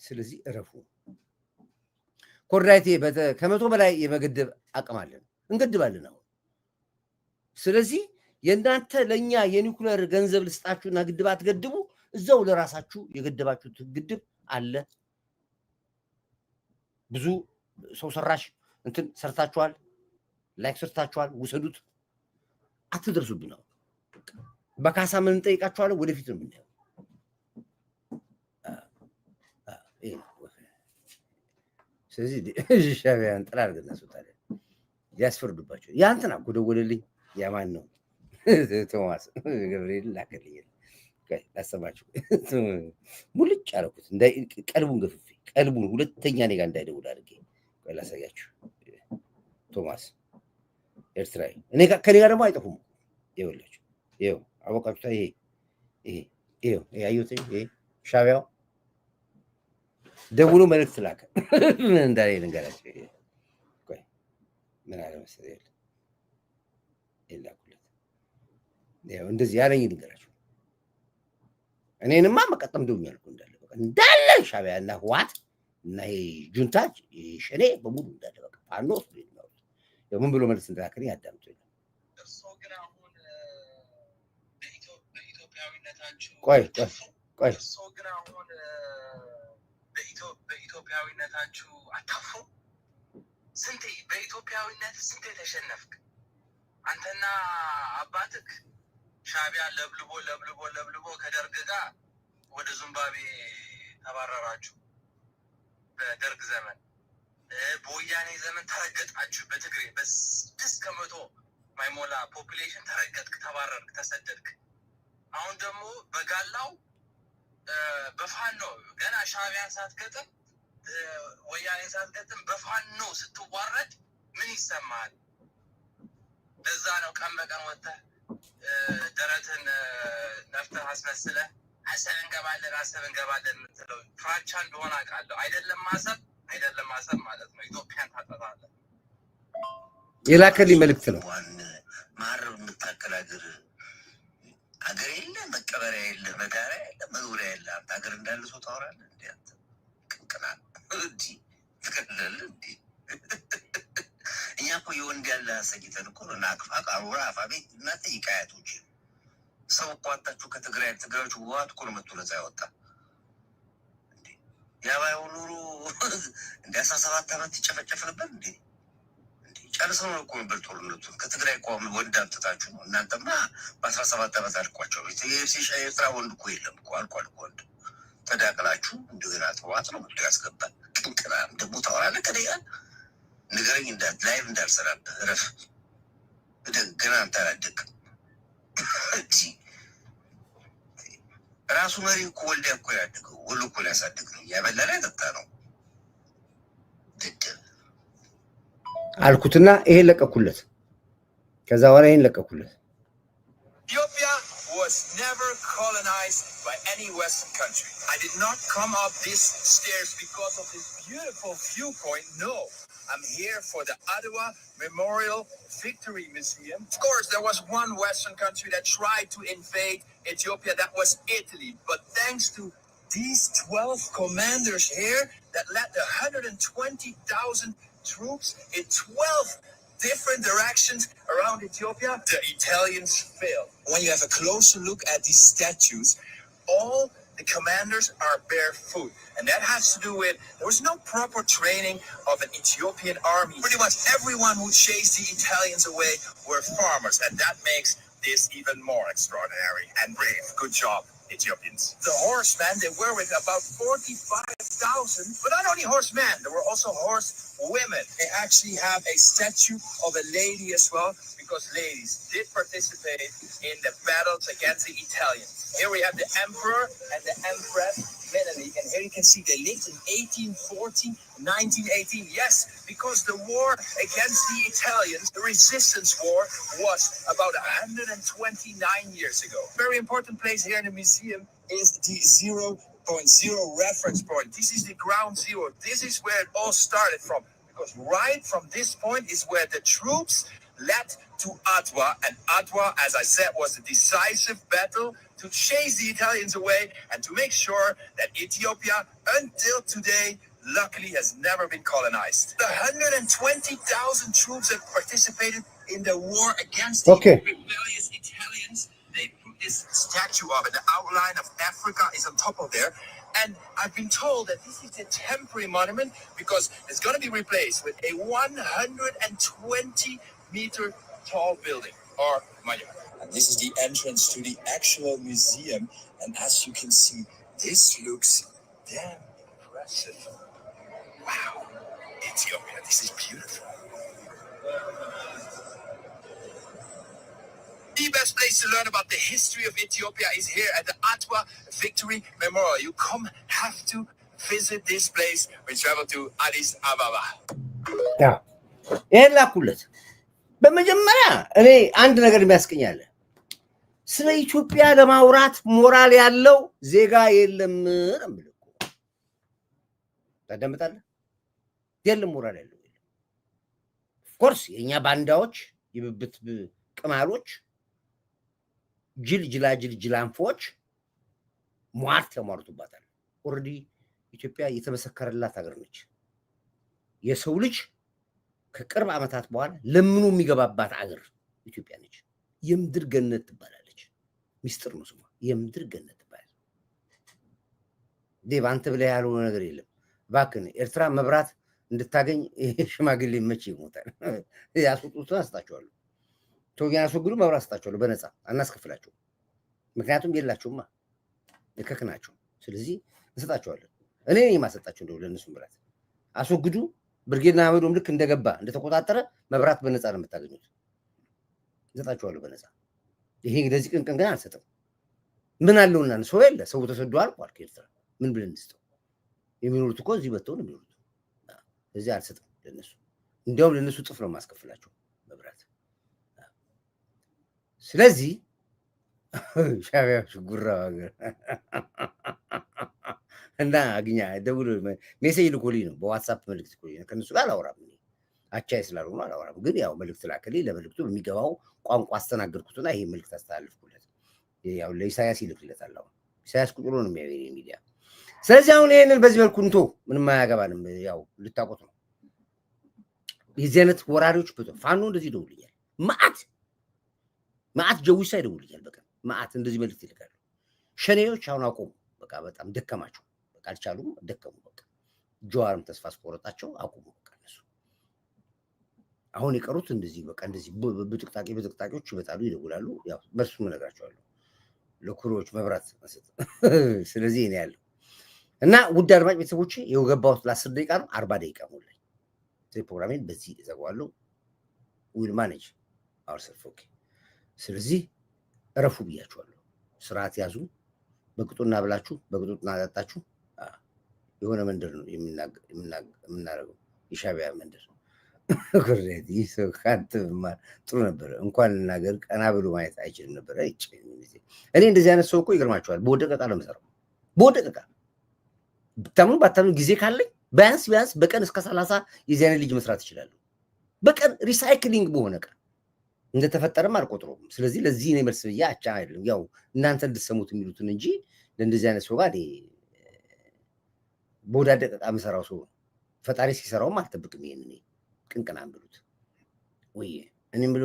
ስለዚህ እረፉ። ኮርዳይቴ ከመቶ በላይ የመገደብ አቅም አለን፣ እንገድባለን አሁን። ስለዚህ የእናንተ ለእኛ የኒውክሌር ገንዘብ ልስጣችሁና ግድብ አትገድቡ፣ እዛው ለራሳችሁ የገደባችሁት ግድብ አለ። ብዙ ሰው ሰራሽ እንትን ሰርታችኋል፣ ላይክ ሰርታችኋል፣ ውሰዱት፣ አትደርሱብን። ነው በካሳ ምን እንጠይቃችኋለን፣ ወደፊት ነው የምናየው። ስለዚህ ሻቢያን ጥላ አድርገን እናስወጣለን፣ ያስፈርዱባቸው። ያንተና እኮ ደወለልኝ። ያማን ነው ቶማስ ገብርኤል ላከልኝ። ላሰማችሁ ሙልጭ አደረኩት፣ ቀልቡን ገፍፌ ቀልቡን ሁለተኛ እኔ ጋር እንዳይደውል አድርጌ ላሳያችሁ። ቶማስ ኤርትራዊ ከኔ ጋር ደግሞ አይጠፉም። ይኸውላችሁ፣ ይኸው አወቃችሁታ። ይኸው አየሁት። ይሄ ሻቢያው ደውሎ መልእክት ላከ። ምን እንዳለ ልንገራችሁ። ምን አለ መሰለኝ ይላኩለት። ያው እንደዚህ ያለኝ ልንገራችሁ። እኔንማ መቀጠም ደውኛል እኮ እንዳለ ሻቢያና ህዋት እና ይሄ ጁንታ ሸኔ በሙሉ እንዳለ በቃ ፋኖ ያው ምን ብሎ መልስ እንደላከኝ ያዳምጡ። ቆይ በኢትዮጵያዊነታችሁ አታፍሩ? ስንቴ በኢትዮጵያዊነት ስንቴ ተሸነፍክ? አንተና አባትክ ሻቢያ ለብልቦ ከደርግ ጋር ወደ ዚምባብዌ ተባረራችሁ። በደርግ ዘመን በወያኔ ዘመን ተረገጣችሁ። በትግሬ በ6% ማይሞላ ፖፑሌሽን ተረገጥክ፣ ተባረርክ፣ ተሰደድክ። አሁን ደግሞ በጋላው በፋኖ ገና ሻቢያን ሳትገጥም ወያኔ ሳትገጥም በፋኖ ስትዋረድ ምን ይሰማል? ለዛ ነው ቀን በቀን ወጥተህ ደረትን ነፍተህ አስመስለህ አሰብ እንገባለን የምትለው። ፍራቻ እንደሆነ አውቃለሁ። አይደለም ማሰብ ማለት ነው ኢትዮጵያን ታጠፋለህ። የላከልኝ መልእክት ነው። ማረብ የምታከል ሀገር የለ፣ መቀበሪያ የለ፣ መጋሪያ የለ፣ መኖሪያ የለ። አንተ ሀገር እንዳለ ሰው ታወራለህ እንዴ? አንተ ቅንቅና እንዲህ ትቀልላለህ እንዴ? እኛ እኮ የወንድ ያለ አሰጊተን እኮ ነው። ናቅፋ ቃሩራ አፋቤት እና ጠይቃያቶች ሰው እኮ አጣችሁ ትግራዮቹ ህወሓት እኮ ነው መጥቶ ነፃ ያወጣ እንዴ። ያባየው ኑሮ እንደ 17 ዓመት ይጨፈጨፍ ነበር እንዴ? ጨርሰው ነው እኮ ነበር ጦርነቱን። ከትግራይ እኮ ወንድ አምጥታችሁ ነው። እናንተማ በ17 ዓመት አልቋቸው። የኤርትራ ወንድ እኮ የለም እኮ አልቋል እኮ ወንድ። ተዳቅላችሁ እንደገና ተዋት ነው መጥቶ ያስገባል። ቅንቅና ደግሞ ታወራለህ ከእኔ ጋር ንገረኝ። ላይቭ እንዳልሰራብህ እረፍ። ገና አንተ አላደግም። ራሱ መሪ እኮ ወልዲያ እኮ ያደገው ወሎ እኮ ሊያሳድግ ነው። ያበላል ያጠጣ ነው። ድድብ አልኩትና ይሄን ለቀኩለት። ከዛ በኋላ ይሄን ለቀኩለት። ኢትዮጵያ was never colonized by any Western country. I did not come up these stairs because of this beautiful viewpoint. No, I'm here for the Adwa Memorial Victory Museum. Of course, there was one Western country that tried to invade Ethiopia. That was Italy. But thanks to these 12 commanders here that led the 120,000 troops in 12 different directions around Ethiopia, the Italians failed. When you have a closer look at these statues, all the commanders are barefoot. And that has to do with there was no proper training of an Ethiopian army. Pretty much everyone who chased the Italians away were farmers. And that makes this even more extraordinary and brave. Good job, Ethiopians. The horsemen, they were with about 45,000, but not only horsemen, there were also horse women. They actually have a statue of a lady as well, because ladies did participate in the battles against the Italians. Here we have the emperor and the empress Menelik, and here you can see they lived in 1814, 1918. Yes, because the war against the Italians, the resistance war, was about 129 years ago. Very important place here in the museum is the 0.0 reference point. This is the ground zero. This is where it all started from, because right from this point is where the troops led to Adwa, and Adwa, as I said, was a decisive battle to chase the Italians away and to make sure that Ethiopia, until today, luckily has never been colonized. The 120,000 troops that participated in the war against the rebellious Italians, they put this statue of it. The outline of Africa is on top of there. And I've been told that this is a temporary monument because it's going to be replaced with a 120-meter tall building or monument. And this is the entrance to the actual museum. And as you can see, this looks damn impressive. Wow. Ethiopia, this is beautiful. The best place to learn about the history of Ethiopia is here at the Adwa Victory Memorial. You have to visit this place. We travel to Addis Ababa. ይሄን ላኩለት። በመጀመሪያ እኔ አንድ ነገር የሚያስቀኛል፣ ስለ ኢትዮጵያ ለማውራት ሞራል ያለው ዜጋ የለም ነው የምልህ። ታዳምጣለህ? የለም ሞራል ያለው የለም። ኦፍኮርስ የኛ ባንዳዎች፣ የብብት ቅማሎች፣ ጅላጅል ጅላንፎች ሟርት ያሟርቱባታል። ኦልሬዲ ኢትዮጵያ የተመሰከረላት ሀገር ነች። የሰው ልጅ ከቅርብ ዓመታት በኋላ ለምኑ የሚገባባት ሀገር ኢትዮጵያ ነች። የምድር ገነት ትባላለች። ሚስጥር ነው ስሟ፣ የምድር ገነት ትባላለች። ዴቭ አንተ ብለህ ያልሆነ ነገር የለም። እባክህን ኤርትራ መብራት እንድታገኝ ሽማግሌ መቼ ይሞታል? ያስወጡት አስጣቸዋለሁ። ቶጊያን አስወግዱ፣ መብራት አስጣቸዋለሁ በነፃ አናስከፍላቸው። ምክንያቱም የላቸውማ ልከክ ናቸው። ስለዚህ እንሰጣቸዋለን። እኔ ነኝ የማሰጣቸው እንደው ለእነሱ መብራት አስወግዱ። ብርጌድና አህመዶም ልክ እንደገባ እንደተቆጣጠረ መብራት በነፃ ነው የምታገኙት። እንሰጣቸዋለሁ በነፃ። ይሄ ለዚህ ቅንቅን ግን አልሰጥም። ምን አለውና ሰው የለ፣ ሰው ተሰዶ አልቋል ከኤርትራ። ምን ብለን እንስጠው? የሚኖሩት እኮ እዚህ መጥተው ነው የሚኖሩት። ስለዚህ አልሰጥም ለነሱ። እንዲያውም ለነሱ ጥፍ ነው የማስከፍላቸው መብራት። ስለዚህ ሻቢያ ሽጉራ ሀገር እና አግኛ ደውሎ ሜሴጅ ልኮልኝ ነው በዋትሳፕ መልእክት ልኮልኝ ነው። ከነሱ ጋር አላወራም፣ አቻይ ስላልሆነ አላወራም። ግን ያው መልእክት ላከልኝ። ለመልእክቱ በሚገባው ቋንቋ አስተናገድኩትና ይሄ መልእክት አስተላልፍኩለት። ያው ለኢሳያስ ይልክለታል። አሁን ኢሳያስ ቁጭ ብሎ ነው የሚያየው ሚዲያ። ስለዚህ አሁን ይሄንን በዚህ መልኩ እንቶ ምንም አያገባንም። ያው ልታቆት ነው። የዚህ አይነት ወራሪዎች ፋኖ እንደዚህ ይደውልኛል። ማአት ጀዊሳ ይደውልኛል። በቃ ማአት እንደዚህ መልእክት ይልካሉ። ሸኔዎች አሁን አቆሙ። በቃ በጣም ደከማቸው። በቃ አልቻሉም፣ ደከሙ። በቃ ጀዋርም ተስፋ አስቆረጣቸው፣ አቆሙ። በቃ እነሱ አሁን የቀሩት እንደዚህ በቃ እንደዚህ በጥቅጣቂዎች ይመጣሉ፣ ይደውላሉ። ያው በርሱ እነግራቸዋለሁ ለኩሮዎች መብራት መስጠት። ስለዚህ እኔ ያለው እና ውድ አድማጭ ቤተሰቦቼ የገባሁት ለ10 ደቂቃ ነው። 40 ደቂቃ ሞላኝ። ስለዚህ ፕሮግራሜን በዚህ እዘጋዋለሁ። ዊል ማኔጅ አወርሰልፍ። ኦኬ። ስለዚህ እረፉ ብያችኋለሁ። ስርዓት ያዙ። በቅጡና ብላችሁ በቅጡና አጣጣችሁ። የሆነ መንደር ነው የምናደርገው፣ የሻቢያ መንደር። ኩሬት ይሰው ካንተማ ጥሩ ነበር። እንኳን ልናገር ቀና ብሎ ማየት አይችልም ነበር። እኔ እንደዚህ አይነት ሰው እኮ ይገርማቸዋል። በወደቀ ዕቃ ነው የምሰራው። በወደቀ ዕቃ ብታምኑ ባታምኑ ጊዜ ካለኝ ቢያንስ በቀን እስከ 30 የዚህ አይነት ልጅ መስራት ይችላሉ። በቀን ሪሳይክሊንግ በሆነ ዕቃ እንደተፈጠረም አልቆጥረውም። ስለዚህ ለዚህ ነው መልስ ብዬ አቻ አይደለም ያው እናንተ እንድትሰሙት የሚሉትን እንጂ ለእንደዚህ አይነት ሰው ጋር በወዳደቀ ዕቃ የምሰራው ሰው ፈጣሪ ሲሰራውም አልጠብቅም። ይሄን እኔ ቅንቅናም ብሉት ወይ እኔም ብሎ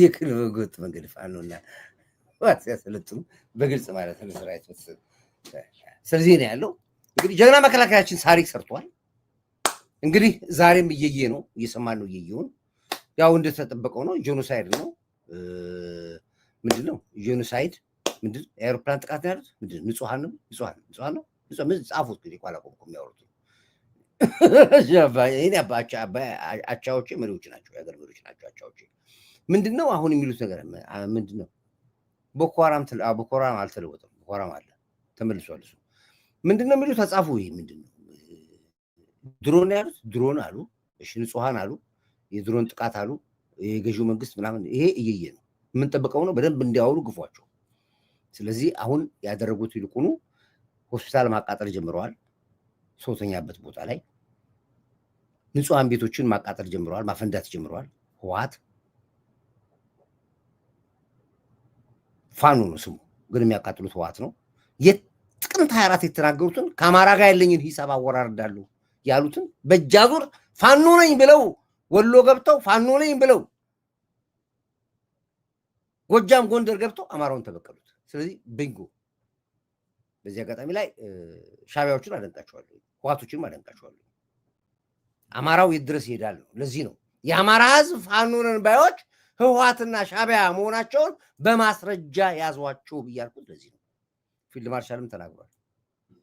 የክልብ ጎጥ መንገድ ፋኖና ዋት ሲያሰለጥኑ በግልጽ ማለት ነው ስራይት ወሰደ። ስለዚህ ነው ያለው። እንግዲህ ጀግና መከላከያችን ታሪክ ሰርቷል። እንግዲህ ዛሬም እየየ ነው እየሰማን ነው። እየየውን ያው እንደተጠበቀው ነው። ጄኖሳይድ ነው ምንድነው? ጄኖሳይድ ምንድን የአውሮፕላን ጥቃት ነው ያሉት ምንድን ንጹሃን ነው ምን ጻፉት እንግዲህ ቋላ ቆም የሚያወሩት አቻዎቼ መሪዎች ናቸው፣ የሀገር መሪዎች ናቸው አቻዎቼ። ምንድነው አሁን የሚሉት ነገር ምንድነው? ቦኮ ሃራም አልተለወጠም። ቦኮ ሃራም አለ ተመልሷል። እሱ ምንድነው የሚሉት ተጻፉ። ይሄ ምንድነው? ድሮን ያሉት ድሮን አሉ። እሺ ንጹሃን አሉ። የድሮን ጥቃት አሉ። የገዢው መንግስት ምናምን ይሄ እየየ ነው የምንጠብቀው ነው። በደንብ እንዲያወሩ ግፏቸው። ስለዚህ አሁን ያደረጉት ይልቁኑ ሆስፒታል ማቃጠል ጀምረዋል። ሰውተኛበት ቦታ ላይ ንጹሃን ቤቶችን ማቃጠል ጀምረዋል፣ ማፈንዳት ጀምረዋል። ህወሓት ፋኖ ነው ስሙ፣ ግን የሚያቃጥሉት ህወሓት ነው። የጥቅምት 24 የተናገሩትን ከአማራ ጋር ያለኝን ሂሳብ አወራርዳለሁ ያሉትን በእጃዙር ፋኖ ነኝ ብለው ወሎ ገብተው ፋኖ ነኝ ብለው ጎጃም ጎንደር ገብተው አማራውን ተበቀሉት። ስለዚህ bingo በዚህ አጋጣሚ ላይ ሻቢያዎችን አደንቃቸዋለሁ፣ ህወሓቶችንም አደንቃቸዋለሁ። አማራው የት ድረስ ይሄዳል ነው። ለዚህ ነው የአማራ ህዝብ ፋኖ ነን ባዮች ህወሓትና ሻቢያ መሆናቸውን በማስረጃ ያዟቸው ብያልኩት ለዚህ ነው። ፊልድ ማርሻልም ተናግሯል።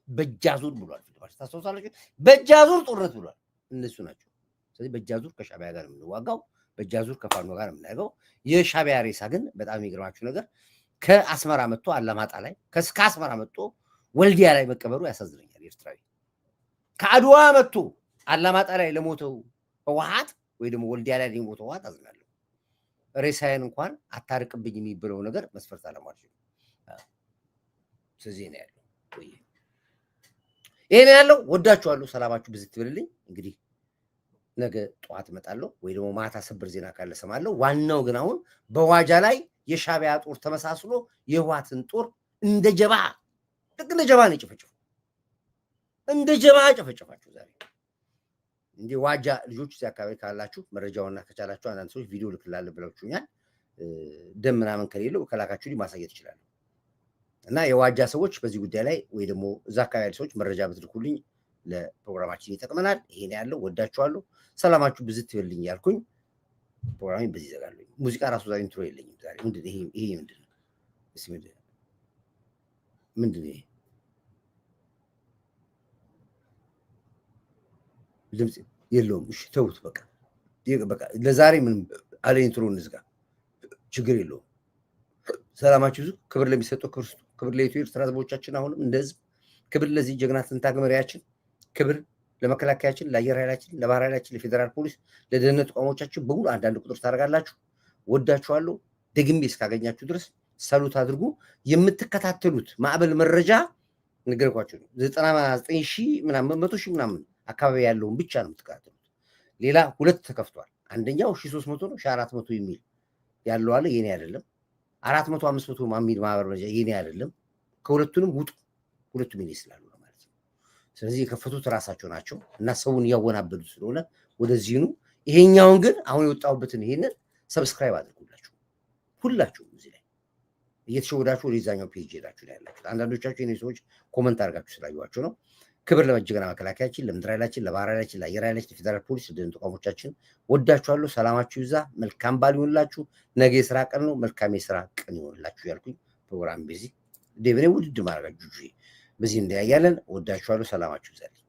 በእጃዙር ብሏል። ፊልድ ማርሻል ታስታውሳላችሁ? በእጃዙር ጦርነት ብሏል። እነሱ ናቸው። ስለዚህ በእጃዙር ከሻቢያ ጋር የምንዋጋው፣ በእጃዙር ከፋኖ ጋር የምናገው። የሻቢያ ሬሳ ግን በጣም የሚገርማችሁ ነገር ከአስመራ መጥቶ አላማጣ ላይ ከአስመራ መጥቶ ወልዲያ ላይ መቀበሩ ያሳዝነኛል። ኤርትራዊ ከአድዋ መጥቶ አላማጣ ላይ ለሞተው ህወሓት ወይ ደግሞ ወልዲያ ላይ ለሞተው ህወሓት አዝናለሁ። ሬሳዬን እንኳን አታርቅብኝ የሚብለው ነገር መስፈርት አለማለት ነው። ስለዚህ ነው ያለው። ይሄ ነው ያለው። ወዳችኋለሁ። ሰላማችሁ ብዝት ይበልልኝ። እንግዲህ ነገ ጠዋት እመጣለሁ ወይ ደግሞ ማታ ሰበር ዜና ካለ ሰማለሁ። ዋናው ግን አሁን በዋጃ ላይ የሻቢያ ጦር ተመሳስሎ የህወሓትን ጦር እንደ ጀባ ልክ እንደ ጀባ ነው የጨፈጨፉ። እንደ ጀባ ጨፈጨፋችሁ ዛሬ። እንዴ ዋጃ ልጆች እዚህ አካባቢ ካላችሁ መረጃውና ከቻላችሁ አንዳንድ ሰዎች ቪዲዮ ልክላለ ብላችሁኛል። ደም ምናምን ከሌለው ከላካችሁ ማሳየት ይችላል። እና የዋጃ ሰዎች በዚህ ጉዳይ ላይ ወይ ደግሞ እዛ አካባቢ ሰዎች መረጃ ብትልኩልኝ ለፕሮግራማችን ይጠቅመናል። ይሄን ያለው ወዳችኋለሁ። ሰላማችሁ ብዝት ይበልኝ ያልኩኝ ፕሮግራሜን በዚህ ዘጋለሁ። ሙዚቃ ራሱ ዛሬ ኢንትሮ የለኝም ዛሬ። ይሄ ምንድን ነው? እስኪ ምንድን ነው ይሄ? ድምፅ የለውም። እሺ ተውት በቃ ለዛሬ ምንም አለ ኢንትሮ እንዝጋ፣ ችግር የለውም። ሰላማችሁ ብዙ። ክብር ለሚሰጠው ክርስቶስ፣ ክብር ለኢትዮ ኤርትራ ህዝቦቻችን፣ አሁንም እንደ ህዝብ ክብር ለዚህ ጀግና ትንታግ መሪያችን፣ ክብር ለመከላከያችን፣ ለአየር ኃይላችን፣ ለባህር ኃይላችን፣ ለፌዴራል ፖሊስ፣ ለደህንነት ተቋሞቻችን በሙሉ አንዳንድ ቁጥር ታደርጋላችሁ። ወዳችኋለሁ። ደግሜ እስካገኛችሁ ድረስ ሰሉት አድርጉ። የምትከታተሉት ማዕበል መረጃ ነገርኳችሁ ነው 99,000 ምናምን 100,000 ምናምን አካባቢ ያለውን ብቻ ነው የምትከታተሉት። ሌላ ሁለት ተከፍቷል። አንደኛው 1300 ነው 1400 የሚል ያለው አለ። የኔ አይደለም። 400 500 የሚል ማዕበል መረጃ የኔ አይደለም። ከሁለቱንም ውጡ። ሁለቱም የኔ ስላሉ ነው ማለት ነው። ስለዚህ የከፈቱት ራሳቸው ናቸው እና ሰውን እያወናበዱ ስለሆነ ወደዚህኑ። ይሄኛውን ግን አሁን የወጣሁበትን ይሄንን ሰብስክራይብ አድርጉላችሁ ሁላችሁም። እዚህ ላይ እየተሸወዳችሁ ወደዛኛው ፔጅ ሄዳችሁ ላይ ያላችሁ አንዳንዶቻችሁ የኔ ሰዎች ኮመንት አድርጋችሁ ስላዩዋችሁ ነው። ክብር ለመጀገና መከላከያችን፣ ለምድር ኃይላችን፣ ለባህር ኃይላችን፣ ለአየር ኃይላችን፣ ለፌዴራል ፖሊስ፣ ለደህንነት ተቋሞቻችን ወዳችኋለሁ። ሰላማችሁ ይዛ። መልካም በዓል ይሆንላችሁ። ነገ የስራ ቀን ነው። መልካም የስራ ቀን ይሆንላችሁ ያልኩኝ ፕሮግራም በዚህ ዴብኔ ውድድ ማድረጋችሁ በዚህ እንደያያለን። ወዳችኋለሁ። ሰላማችሁ ይዛልኝ።